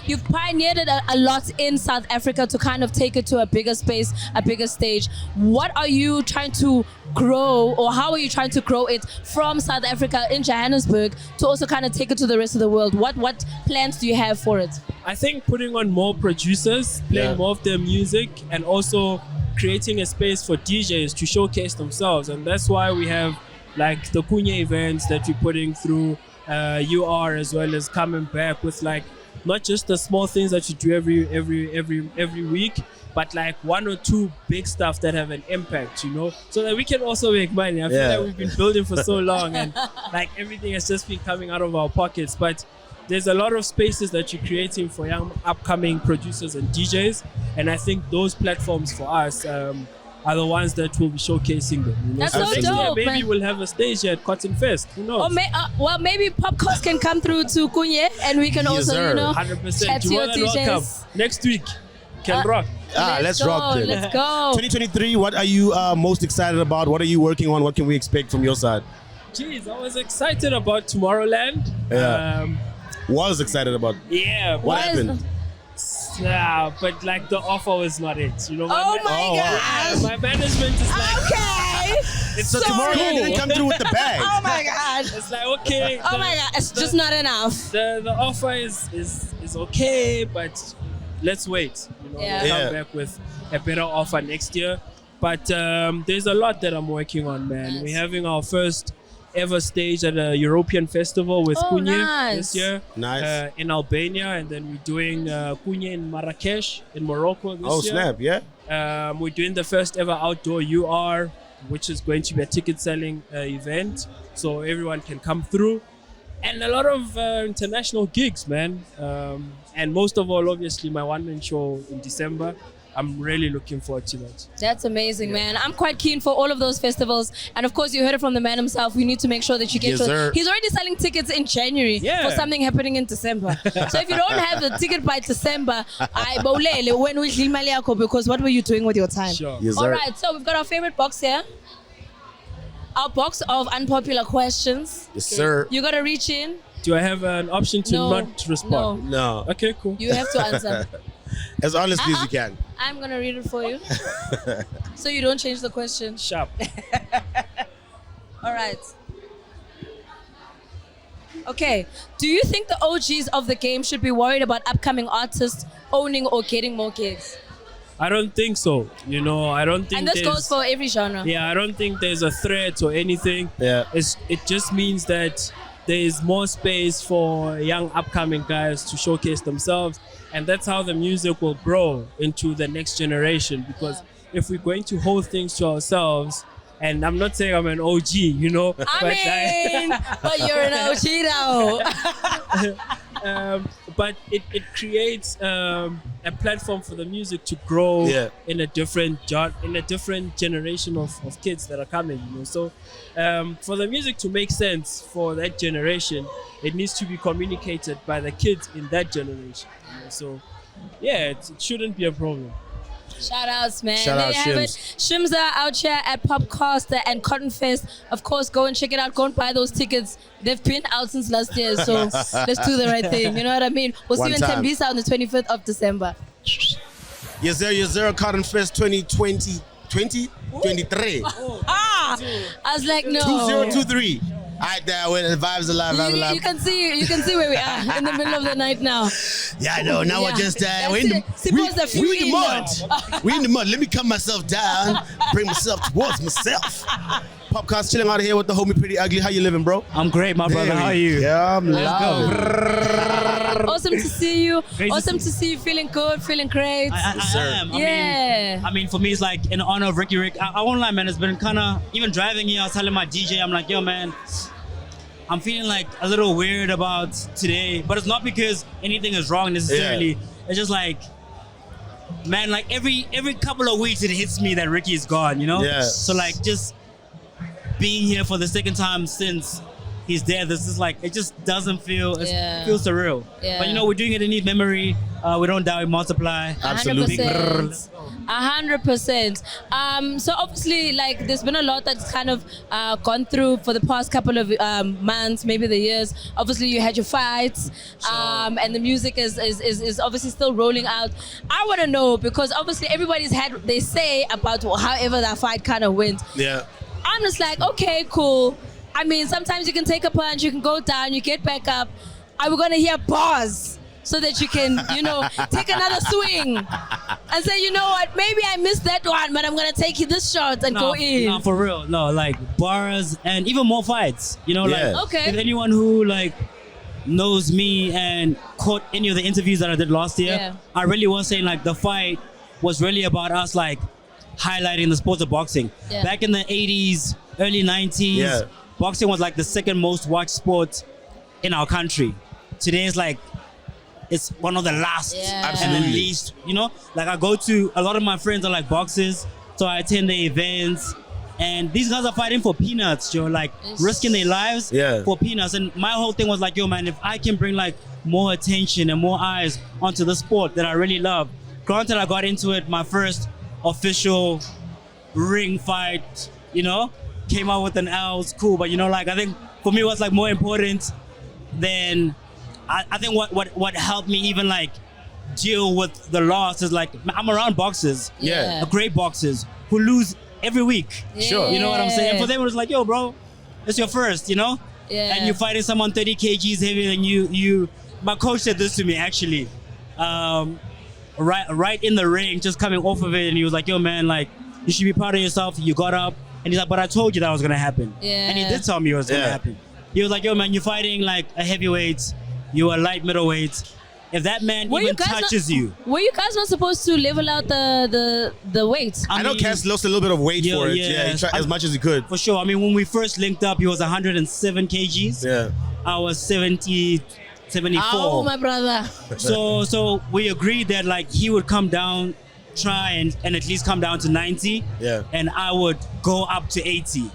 You've pioneered it a lot in South Africa to kind of take it to a bigger space, a bigger stage. What are you trying to grow, or how are you trying to grow it from South Africa in Johannesburg to also kind of take it to the rest of the world? What plans do you have for it? I think putting on more producers, playing more of their music, and also creating a space for DJs to showcase themselves. And that's why we have like the Kunye events that we're putting through UR, as well as coming back with like not just the small things that you do every week, but like one or two big stuff that have an impact, you know, so that we can also make money. I feel like we've been building for so long, and like everything has just been coming out of our pockets. But there's a lot of spaces that you're creating for young upcoming producers and DJs, and I think those platforms for us are the ones that will be showcasing them. You know? That's so next dope, year, maybe man. we'll have a stage here at CottonFest. Who knows? Or maybe POPcast can come through to Kunye, and we can also, you know, 100%. chat to your welcome. DJs. Next week, can rock. Let's rock then. Let's go. 2023, what are you most excited about? What are you working on? What can we expect from your side? Jeez, I was excited about Tomorrowland. Was excited about. Yeah. What happened? Yeah, but like the offer was not it. You know. My God. My management is like. Okay. So tomorrow you didn't come through with the bag. Oh my God. It's like okay. Oh my God. It's just not enough. The offer is okay, but let's wait. You know, we'll come back with a better offer next year. But there's a lot that I'm working on, man. Nice. We're having our first ever stage at a European festival with Kunye this year in Albania, and then we're doing Kunye in Marrakesh in Morocco this year. We're doing the first ever outdoor UR, which is going to be a ticket selling event, so everyone can come through, and a lot of international gigs, man, and most of all, obviously, my one-man show in December. I'm really looking forward to that. That's amazing, man. I'm quite keen for all of those festivals. And of course, you heard it from the man himself. We need to make sure that you get He's already selling tickets in January for something happening in December. So if you don't have the ticket by December, when we because what were you doing with your time? Sure. All right, so we've got our favorite box here. Our box of unpopular questions. Yes, sir. You got to reach in. Do I have an option to not respond? No. Okay, cool. You have to answer. As honestly as you can. I'm going to read it for you. So you don't change the question. Sharp. All right. Okay. Do you think the OGs of the game should be worried about upcoming artists owning or getting more gigs? I don't think so. I don't think. And this goes for every genre. Yeah, I don't think there's a threat or anything. Yeah. It just means that there is more space for young upcoming guys to showcase themselves, and that's how the music will grow into the next generation. Because if we're going to hold things to ourselves, and I'm not saying I'm an OG, but you're an OG now. But it creates a platform for the music to grow in a different generation of kids that are coming. So for the music to make sense for that generation, it needs to be communicated by the kids in that generation. So it shouldn't be a problem. Shout outs, man. Shout there out, you have it. Shimuza out here at POPcast and CottonFest. Of course, go and check it out. Go and buy those tickets. They've been out since last year, so let's do the right thing. You know what I mean? We'll see you in Tembisa on the 25th of December. Yes, sir. CottonFest 2023. I was like, no. 2023. All right, there. When the vibes alive. You can see where we are in the middle of the night now. Yeah, I know. Now we're just we in the mud. We in the mud. Let me calm myself down. Bring myself towards myself. POPcast chilling out here with the homie Pretty Ugly. How you living, bro? I'm great, my brother. How are you? Yeah, I'm loud. Awesome to see you. Awesome to see you feeling good, feeling great. I am. I mean, for me, it's like in honor of Ricky Rick. I won't lie, man. It's been kind of, even driving here, I was telling my DJ, I'm like, yo, man, I'm feeling like a little weird about today, but it's not because anything is wrong necessarily. It's just like, man, like every couple of weeks it hits me that Ricky is gone, So like just being here for the second time since he's dead, this is like, it just doesn't feel, it feels surreal. But we're doing it in need memory. We don't die, we multiply. Absolutely. 100%. So obviously, like, there's been a lot that's kind of gone through for the past couple of months, maybe the years. Obviously, you had your fights, and the music is obviously still rolling out. I want to know, because obviously everybody's had they say about however that fight kind of went. Yeah. I'm just like, okay, cool. I mean, sometimes you can take a punch, you can go down, you get back up. Are we gonna hear bars so that you can, take another swing and say, you know what, maybe I missed that one, but I'm gonna take this shot and go in? No, for real. No, like bars and even more fights. Like okay. If anyone who like knows me and caught any of the interviews that I did last year, I really was saying like the fight was really about us like highlighting the sport of boxing. Back in the 80s, early 90s, boxing was like the second most watched sport in our country. Today is like, it's one of the last and the least, like I go to, a lot of my friends are like boxers, so I attend the events, and these guys are fighting for peanuts, like risking their lives for peanuts. And my whole thing was like, yo man, if I can bring like more attention and more eyes onto the sport that I really love. Granted, I got into it, my first official ring fight, came out with an L, it's cool, but like I think for me what's like more important than I think what helped me even like deal with the loss is like I'm around boxers, great boxers who lose every week. Sure. You know what I'm saying? And for them it was like, yo bro, it's your first, and you're fighting someone 30 kgs heavier than you. My coach said this to me actually, right in the ring, just coming off of it, and he was like, yo man, like you should be proud of yourself, you got up. And he's like, but I told you that was gonna happen. And he did tell me it was gonna happen. He was like, yo man, you're fighting like a heavyweight, you're a light middleweight. If that man even touches you. Were you guys not supposed to level out the weight? I know Cass lost a little bit of weight for it. Yeah, he tried as much as he could. For sure. I mean, when we first linked up, he was 107 kgs. Yeah. I was 74. Oh, my brother. So we agreed that like he would come down, try and at least come down to 90. Yeah. And I would go up to 80.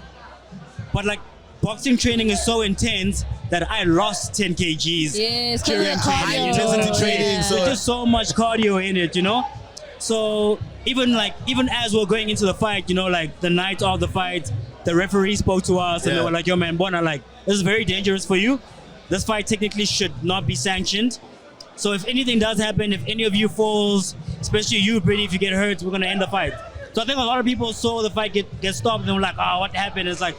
But like boxing training is so intense that I lost 10 kgs during high intensity training. So just so much cardio in it, So even as we're going into the fight, like the night of the fight, the referee spoke to us and they were like, yo man, Bona, like this is very dangerous for you. This fight technically should not be sanctioned. So if anything does happen, if any of you falls, especially you, Brady, if you get hurt, we're gonna end the fight. So I think a lot of people saw the fight get stopped and were like, oh, what happened? It's like,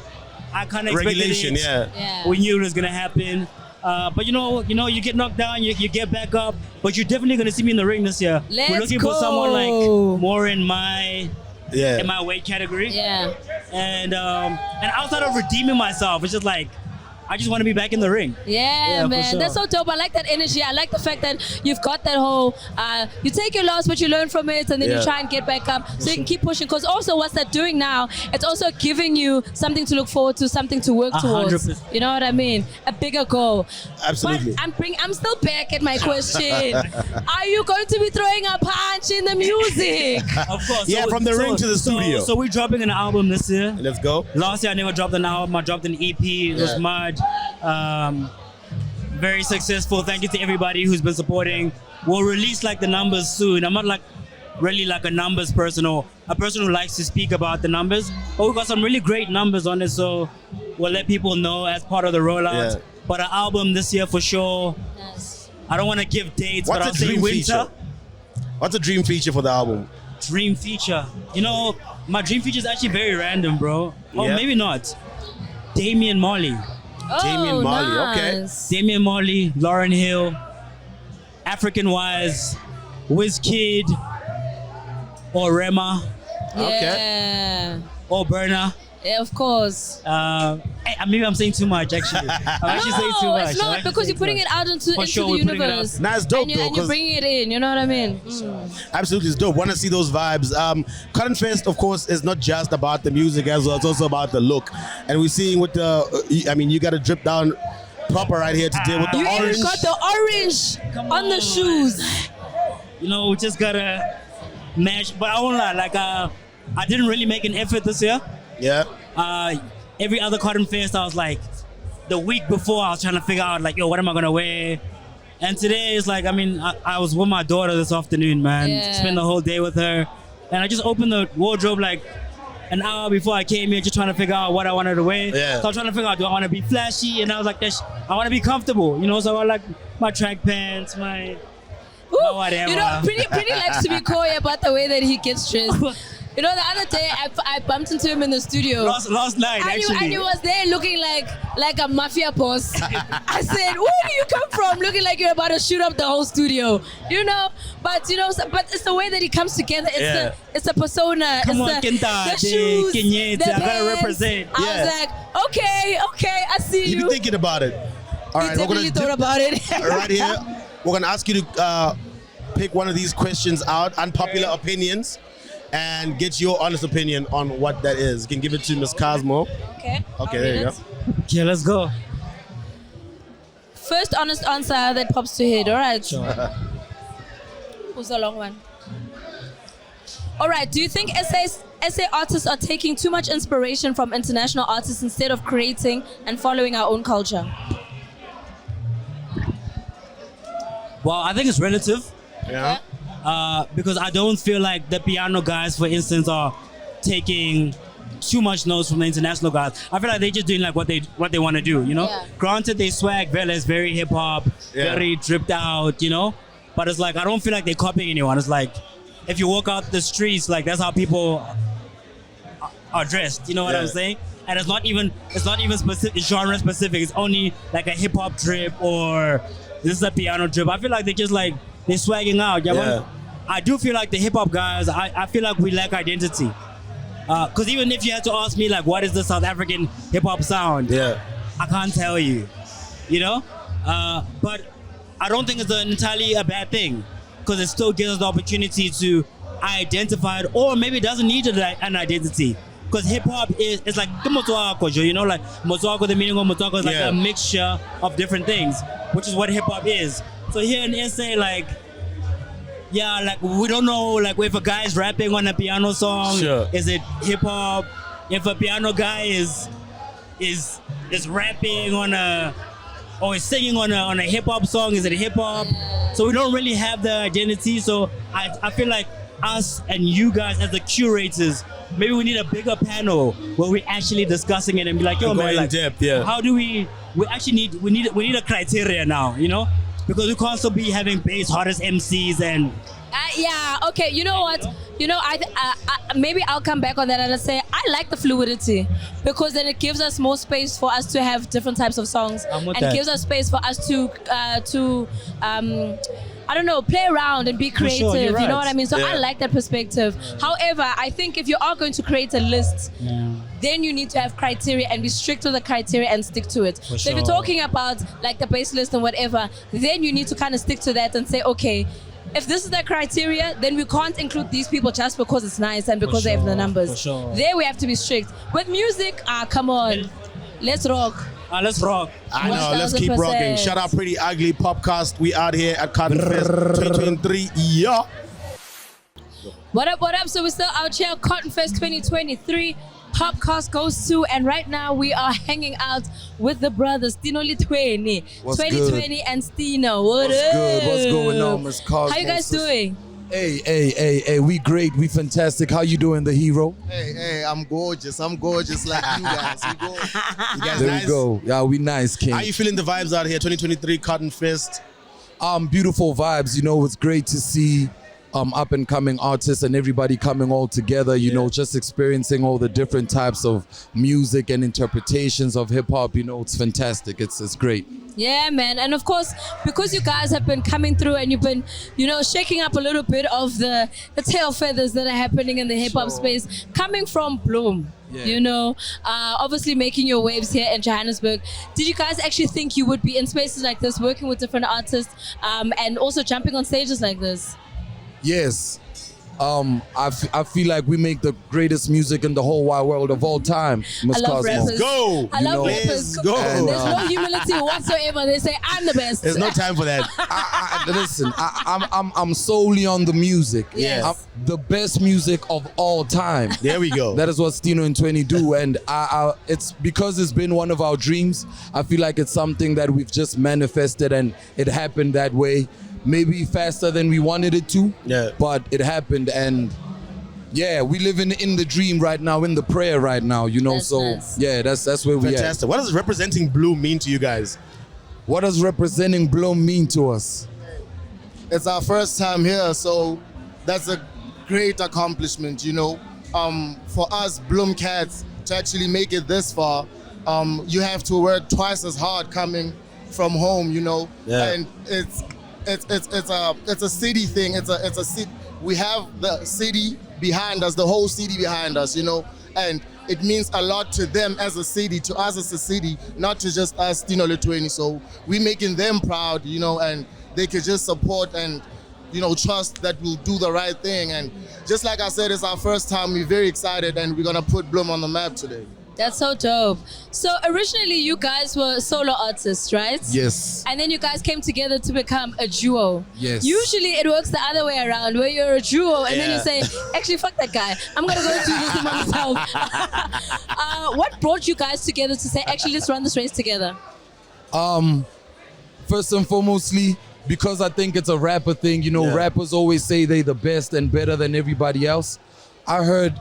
I kind of expected regulation, it. yeah. We knew it was gonna happen. But you know, you get knocked down, you get back up. But you're definitely gonna see me in the ring this year. We're looking for someone like more in my weight category. Yeah. And outside of redeeming myself, it's just like, I just want to be back in the ring. Yeah, man. For sure. That's so dope. I like that energy. I like the fact that you've got that whole, you take your loss, but you learn from it, and then you try and get back up so you can keep pushing. Because also what's that doing now, it's also giving you something to look forward to, something to work towards. 100%. You know what I mean? A bigger goal. Absolutely. But I'm still back at my question. Are you going to be throwing a punch in the music? Of course. Yeah, from the ring to the studio. So we're dropping an album this year. Let's go. Last year I never dropped an album. I dropped an EP. It was mud. Very successful. Thank you to everybody who's been supporting. We'll release like the numbers soon. I'm not like really like a numbers person or a person who likes to speak about the numbers, but we've got some really great numbers on it, so we'll let people know as part of the rollout. Yeah. But an album this year for sure. Yes. I don't want to give dates, but I'll say winter. What's a dream feature for the album? Dream feature. You know, my dream feature is actually very random, bro. Oh, maybe not. Damian Marley. Oh, Damian Marley, nice. okay. Damian Marley, Lauryn Hill, African Wise, Wizkid, or Rema. Yeah. Or Burna. Yeah, of course. Maybe I'm saying too much, actually. I'm actually saying too much. It's not, because you're putting it out into the universe. Nah, it's dope, and you're bringing it in, you know what I mean? Absolutely, it's dope. Want to see those vibes. CottonFest, of course, is not just about the music as well. It's also about the look. And we're seeing with the, I mean, you got to drip down proper right here today with the orange. You got the orange on the shoes. You know, we just got to match. But I won't lie, like, I didn't really make an effort this year. Yeah. Every other CottonFest, I was like, the week before, I was trying to figure out, like, yo, what am I gonna wear? And today, it's like, I mean, I was with my daughter this afternoon, man. Yeah. Spent the whole day with her. And I just opened the wardrobe like an hour before I came here, just trying to figure out what I wanted to wear. Yeah. So I was trying to figure out, do I want to be flashy? And I was like, I want to be comfortable, you know? So I like my track pants, my whatever. You know, Pretty likes to be coy about the way that he gets dressed. You know, the other day I bumped into him in the studio. Last night, actually. And he was there looking like a mafia boss. I said, where do you come from? Looking like you're about to shoot up the whole studio. You know? But it's the way that he comes together. It's the persona. Come on, it's the shoes, Kunye, the I gotta represent. I was like, okay, I see you. You've been thinking about it. All right, we're gonna thought about it. Right here, we're gonna ask you to pick one of these questions out, unpopular opinions, and get your honest opinion on what that is. You can give it to Ms. Cosmo. Okay. Okay, there you go. Okay, let's go. First honest answer that pops to head, all right? Sure. Who's the long one? All right, do you think SA artists are taking too much inspiration from international artists instead of creating and following our own culture? Well, I think it's relative. Yeah. Because I don't feel like the piano guys, for instance, are taking too much notes from the international guys. I feel like they're just doing like what they want to do, you know? Yeah. Granted, they swag is very hip hop, very dripped out, you know? But it's like, I don't feel like they're copying anyone. It's like, if you walk out the streets, like that's how people are dressed, you know what I'm saying? And it's not even specific, genre specific. It's only like a hip hop drip or this is a piano drip. I feel like they're just like, they're swagging out. Yeah. I do feel like the hip hop guys, I feel like we lack identity. Because even if you had to ask me, like, what is the South African hip hop sound? Yeah. I can't tell you, you know? But I don't think it's entirely a bad thing because it still gives us the opportunity to identify it, or maybe it doesn't need an identity. Because hip hop is like, you know, like motswako, the meaning of motswako is like a mixture of different things, which is what hip hop is. So here in SA, like, like we don't know, like if a guy is rapping on a piano song, is it hip hop? If a piano guy is rapping on or is singing on a hip hop song, is it hip hop? So we don't really have the identity. So I feel like us and you guys as the curators, maybe we need a bigger panel where we're actually discussing it and be like, yo, man, like, how do we actually need a criteria now, you know? Because we can't still be having bass hottest MCs and... okay, you know what? You know, maybe I'll come back on that and I'll say I like the fluidity because then it gives us more space for us to have different types of songs and gives us space for us to I don't know, play around and be creative. Sure, you know what I mean? So I like that perspective. However, I think if you are going to create a list, then you need to have criteria and be strict with the criteria and stick to it. So if you're talking about like the base list and whatever, then you need to kind of stick to that and say, okay, if this is the criteria, then we can't include these people just because it's nice and because they have the numbers. There we have to be strict. With music, come on, let's rock. Let's rock. I know, let's keep rocking. Shout out Pretty Ugly POPcast. We out here at CottonFest 2023. Yeah. What up, what up? So we're still out here at CottonFest 2023. POPcast GoesTo, and right now we are hanging out with the brothers Stino Litweni, 2020 and Stino. What What's up? good? What's going on, Miss Cosmos? How you guys doing? Hey, we great, we fantastic. How you doing, the hero? Hey, I'm gorgeous like you guys. You guys there nice? we go. Yeah, we nice, King. How you feeling the vibes out here, 2023 CottonFest? Beautiful vibes. You know, it's great to see up and coming artists and everybody coming all together, you know, just experiencing all the different types of music and interpretations of hip hop. You know, it's fantastic. It's great. Yeah, man. And of course, because you guys have been coming through and you've been, you know, shaking up a little bit of the tail feathers that are happening in the hip hop space, coming from Bloem. Yeah. You know, obviously making your waves here in Johannesburg. Did you guys actually think you would be in spaces like this, working with different artists, and also jumping on stages like this? Yes. I feel like we make the greatest music in the whole wide world of all time, Miss I love Cosmo. rappers. Go! I love rappers. Go! And there's no humility whatsoever. They say, I'm the best. There's no time for that. Listen, I'm solely on the music. Yes. The best music of all time. There we go. That is what Stino and 20 do. And it's because it's been one of our dreams. I feel like it's something that we've just manifested and it happened that way. Maybe faster than we wanted it to, but it happened, and yeah, we live in the dream right now, in the prayer right now, you know. That's nice. Yeah, that's where we are. Fantastic. What does representing Bloem mean to you guys? What does representing Bloem mean to us? It's our first time here, so that's a great accomplishment, you know. For us Bloem cats to actually make it this far, you have to work twice as hard coming from home, you know. And it's a city thing. It's a city. We have the city behind us, the whole city behind us, you know, and it means a lot to them as a city, to us as a city, not to just us, Stino Litweni. So we making them proud, you know, and they could just support and, you know, trust that we'll do the right thing. And just like I said, it's our first time. We're very excited, and we're gonna put Bloem on the map today. That's so dope. So originally you guys were solo artists, right? Yes. And then you guys came together to become a duo. Yes. Usually it works the other way around, where you're a duo and then you say, actually, fuck that guy. I'm going to go do this myself. What brought you guys together to say, actually, let's run this race together? First and foremostly, because I think it's a rapper thing. You know, rappers always say they the best and better than everybody else. I heard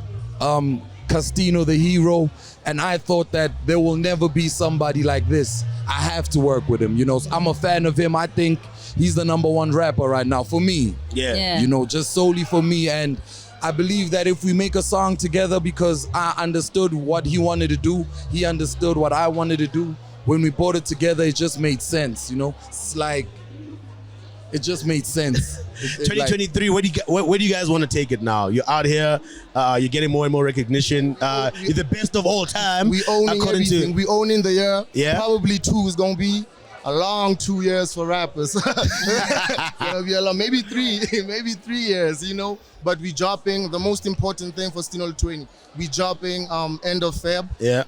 Castino, the hero, and I thought that there will never be somebody like this. I have to work with him, you know. So I'm a fan of him. I think he's the #1 rapper right now for me. Yeah. You know, just solely for me. And I believe that if we make a song together, because I understood what he wanted to do, he understood what I wanted to do. When we brought it together, it just made sense, you know. It's like, it just made sense. 2023, where do you guys want to take it now? You're out here, you're getting more and more recognition. You're the best of all time. We owning everything. We owning the year. Yeah. Probably 2 is gonna be a long 2 years for rappers. It'll be a long, maybe 3 years, you know. But we dropping, the most important thing for Stino Litweni, we dropping end of Feb. Yeah.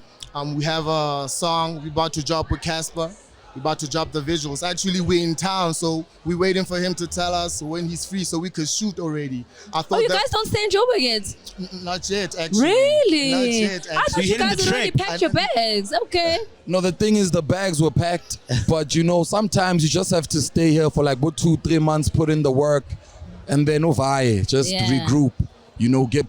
We have a song we about to drop with Casper. We're about to drop the visuals. Actually, we're in town, so we're waiting for him to tell us when he's free so we could shoot already. I thought you guys don't stay in Joburg yet? Not yet, actually. Really? Not yet, actually. I thought you guys had already packed your bags. Okay. No, the thing is the bags were packed, but you know, sometimes you just have to stay here for like 2-3 months, put in the work, and then just regroup.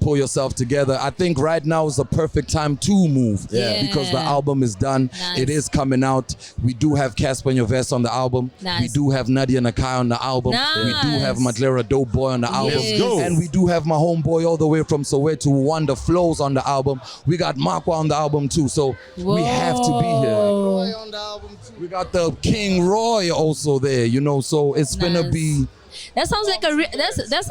pull yourself together. I think right now is the perfect time to move because the album is done. Nice. It is coming out. We do have Casper and Yovest on the album. Nice. We do have Nadia Nakai on the album. Nice. We do have Madlera Dope Boy on the album. Let's go. And we do have my homeboy all the way from Soweto, Wonder Flows on the album. We got Markwa on the album too. So we have to be here. Roy on the album too. We got the King Roy also there, so it's gonna be. That sounds like that's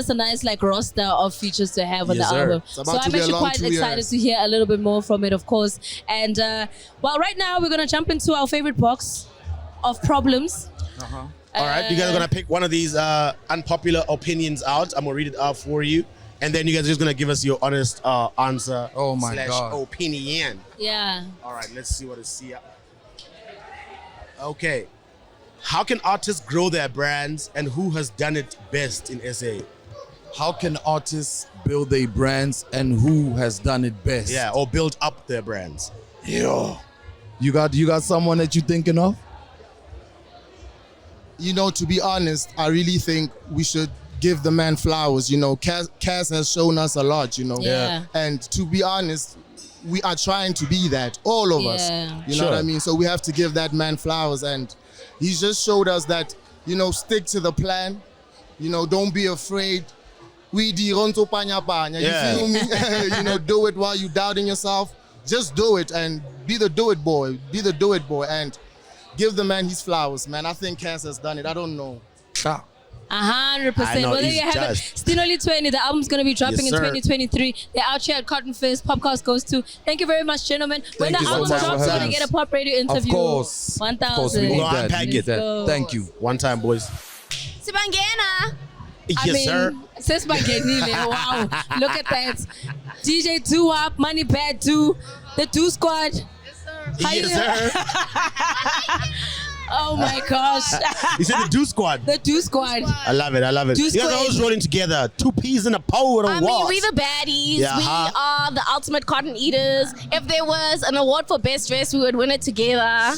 a nice like roster of features to have on the sir. album. It's So about to I'm be a actually long quite 2 excited years. to hear a little bit more from it, of course. And right now we're gonna jump into our favorite box of problems. All right, you guys are gonna pick one of these unpopular opinions out. I'm gonna read it out for you, and then you guys are just gonna give us your honest answer. Oh my God. Opinion. Yeah. All right, let's see what is here. Okay, how can artists grow their brands, and who has done it best in SA? How can artists build their brands, and who has done it best? Yeah, or build up their brands. Yeah. You got someone that you thinking of? To be honest, I really think we should give the man flowers. Cass has shown us a lot, Yeah. And to be honest, we are trying to be that, all of us. Yeah. You know what I mean? So we have to give that man flowers, and he's just showed us that, stick to the plan. Don't be afraid. We dironto panya panya. Yeah. You feel me? Do it while you doubting yourself. Just do it and be the do it boy. Be the do it boy and give the man his flowers, man. I think Cass has done it. I don't know. 100%. I know, Well, there he's you have it. just- Stinoli 20. The album's going to be dropping Yes, in sir. 2023. They're out here at CottonFest. POPcast GoesTo. Thank you very much, gentlemen. When Thank the you so album much for drops, we're going having to get us. a pop radio interview. Of course. 1,000. Of course, we need Go that. unpack We need it. that. Thank you. One time, boys. Sibangena. Yes, sir. Sis Bagenile. Wow. Look at that. DJ 2 Up, Money Bad 2, the 2 Squad. How Yes, you- sir. Oh my gosh. You said the Do Squad. The 2 Squad. I love it. I love it. Do You guys are Squad. always rolling together. 2 peas in a pod. I mean, we the baddies. Yeah, we huh? are the ultimate cotton eaters. If there was an award for best dress, we would win it together.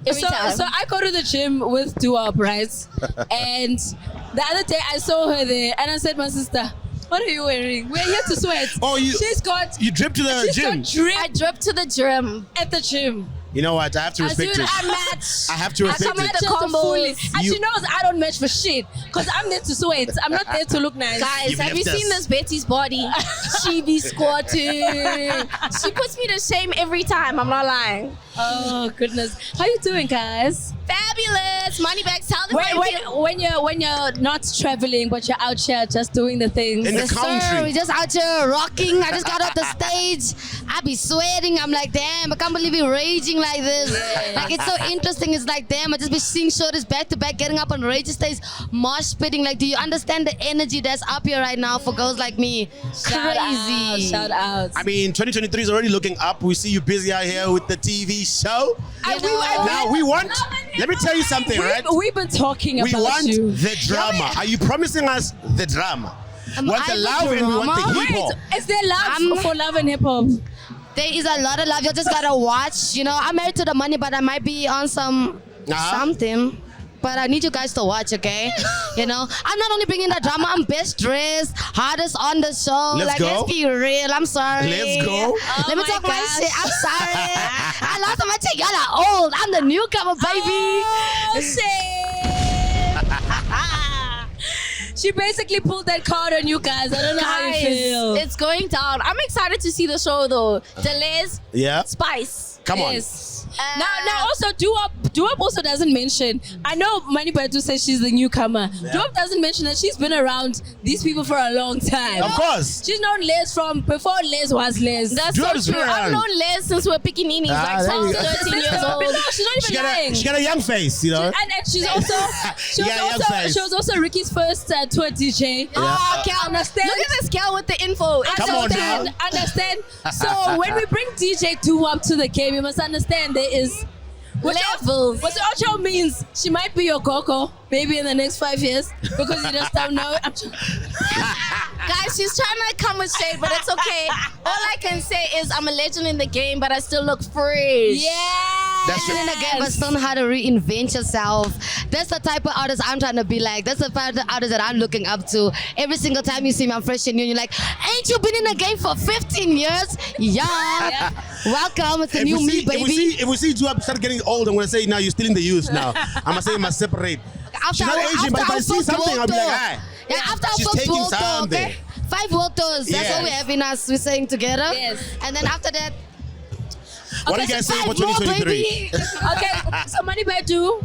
Every time. So I go to the gym with Duop, right? And the other day I saw her there and I said, my sister, what are you wearing? We're here to sweat. Oh, She's got You drip to the she's gym. got drip I drip to the gym. at the gym. You know what? I have to respect Dude, it. I match. I have to respect come it. at the Just combos. fully. And You- she knows I don't match for shit because I'm there to sweat. I'm not there to look nice. Guys, You've have you left seen us. this Betty's body? She be squatting. She puts me to shame every time. I'm not lying. Oh goodness. How you doing, guys? Fabulous. Money bags. Tell them how you feel. When you're not traveling but you're out here just doing the things. In the Yes, country. sir. We just out here rocking. I just got off the stage. I be sweating. I'm like, damn, I can't believe we raging like this. Like, it's so interesting. It's like, damn, I just be seeing shorties back to back, getting up on MajorSteez, mosh pitting. Like, do you understand the energy that's up here right now for girls like me? Crazy. Shout out. I mean, 2023 is already looking up. We see you busy out here with the TV show. Now we want. Let me tell you something, right? We've been talking We about want you. the drama. Are you promising us the drama? We want the I the love and we want the drama? hip hop. Is there love for love and hip hop? There is a lot of love. You just gotta watch. I'm married to the money, but I might be on something. But I need you guys to watch, okay? I'm not only bringing the drama. I'm best dressed, hardest on the show. Let's go. Let's be real. I'm sorry. Let's go. Let me talk my shit. I'm sorry. I lost my chick. Y'all are old. I'm the newcomer, baby. Oh shit! She basically pulled that card on you guys. I don't know how you feel. It's going down. I'm excited to see the show though. Delays, Yeah. spice. Come on. Yes. Now also Duop also doesn't mention. I know Mani Badu says she's the newcomer. Yeah. Duop doesn't mention that she's been around these people for a long time. Of course. She's known Les from before Les was Les. That's Duop's so been true. I've around. known Les since we're picking Ah, like there you 12, go. 13 years old. No, she's not even She got a young face, you know. And she's also she was also Ricky's first tour DJ. Oh, Cal, understand? look at this Cal with the info. Come on, Understand? So when we bring DJ 2 up to the game, you must understand there is levels. What Ocho means, she might be your Coco, maybe in the next 5 years, because you just don't know it. Guys, she's trying to come with shade, but it's okay. All I can say is I'm a legend in the game, but I still look fresh. Yeah. That's in the game, but still know how to reinvent yourself. That's the type of artist I'm trying to be like. That's the type of artist that I'm looking up to. Every single time you see me, I'm fresh and new. You're like, ain't you been in the game for 15 years? Yeah. Welcome. It's a new me, baby. If we see you start getting old, I'm gonna say now you're still in the youth now. I'm gonna say you must separate. She's not aging, but if I see something, I'll be like, ah. Yeah, after our she's first taking world tour, something. okay? 5 world tours. That's all we have in us. We're saying together. Yes. And then after that. What are you guys saying for 2023? Okay, so Money Badu,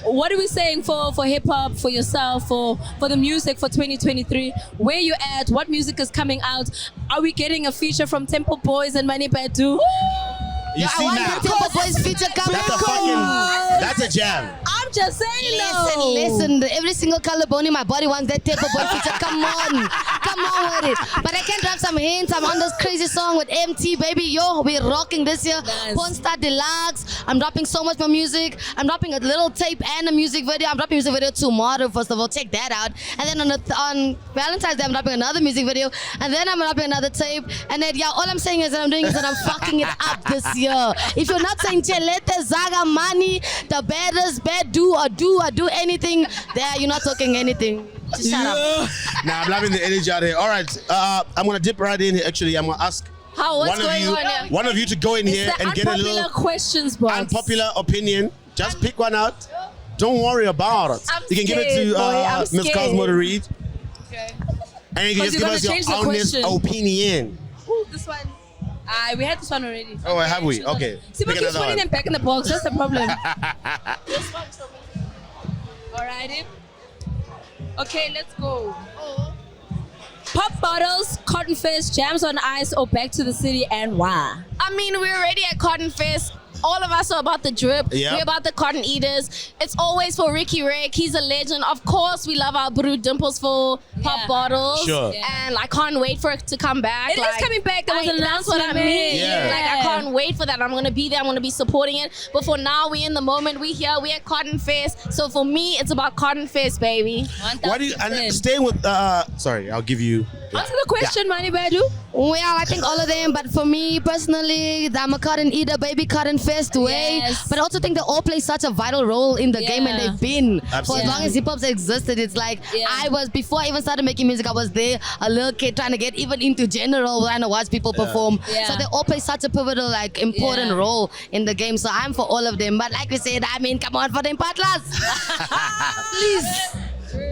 what are we saying for hip hop, for yourself, for the music for 2023? Where you at? What music is coming out? Are we getting a feature from Temple Boys and Money Badu? You see now? Temple Boys feature coming. That's a jam. I'm just saying. Listen. Every single color bone in my body wants that Temple Boy feature. Come on with it. But I can drop some hints. I'm on this crazy song with MT, baby. Yo, we're rocking this year. Nice. Porn Star Deluxe. I'm dropping so much more music. I'm dropping a little tape and a music video. I'm dropping a music video tomorrow. First of all, check that out. And then on Valentine's Day, I'm dropping another music video. And then I'm dropping another tape. And then all I'm saying is that I'm doing is that I'm fucking it up this year. If you're not saying Chelete, Zaga, Money, the baddest, bad do or do anything, there you're not talking anything. Just shut up. Nah, I'm loving the energy out here. All right, I'm gonna dip right in here. Actually, I'm gonna ask one of you to go in here and get a little unpopular questions, boss. unpopular opinion. Just pick one out. Don't worry about it. I'm you can give it to Miss Cosmo to read. Okay. And you can just give us your honest opinion. Ooh, this one. We had this one already. Oh, have we? Okay. See, but keep putting them back in the box. That's the problem. This one's for me. Alrighty. Okay, let's go. Pop bottles, CottonFest, jams on ice, or back to the city, and why? I mean, we're already at CottonFest. All of us are about the drip. Yep. We're about the cotton eaters. It's always for Ricky Rick. He's a legend. Of course, we love our Brew Dimples for pop bottles. Sure. And I can't wait for it to come back. It is coming back. That was an That's what I announcement. mean. Yeah. Like, I can't wait for that. I'm going to be there. I'm going to be supporting it. But for now, we're in the moment. We're here. We're at CottonFest. So for me, it's about CottonFest, baby. Why do you staying with? Sorry, I'll give you. Answer the question, Money Badu. Well, I think all of them, but for me personally, I'm a cotton eater, baby, CottonFest way. Yes. But I also think they all play such a vital role in the game, and they've been for as long as hip hop's existed. It's like I was before I even started making music. I was there, a little kid trying to get even into general, trying to watch people perform. So they all play such a pivotal, important role in the game. So I'm for all of them. But like we said, I mean, come on for them partners, please.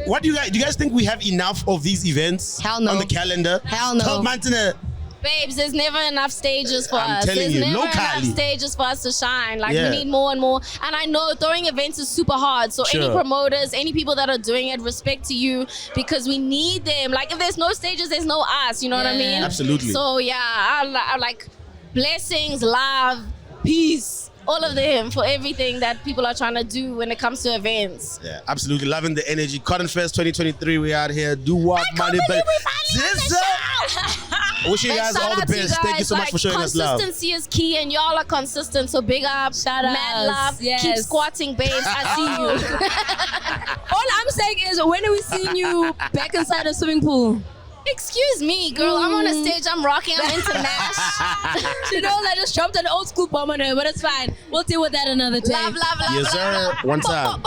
What do you guys think we have enough of these events on the calendar? Hell no. 12 months in a Babes, there's never enough stages for I'm us. telling There's you, never enough locally. stages for us to shine. Like, Yeah. we need more and more. And I know throwing events is super hard. So any Sure. promoters, any people that are doing it, respect to you, because we need them. Like, if there's no stages, there's no us. You know what I mean? Absolutely. So yeah, I like blessings, love, peace, all of them for everything that people are trying to do when it comes to events. Yeah, absolutely loving the energy. CottonFest 2023, we out here. Do what, money, but wishing you guys And all shout the out to best. Thank you so much for showing us love. Consistency is key, and y'all are consistent. So big up, Shout mad outs. love. Yes. Keep squatting, babes. I see you. All I'm saying is, when are we seeing you back inside a swimming pool? Excuse me, girl. I'm on a stage. I'm rocking. I'm international. She knows I just dropped an old school bomb on her, but it's fine. We'll deal with that another day. Love, love, love. Yes, love, sir. love. One time.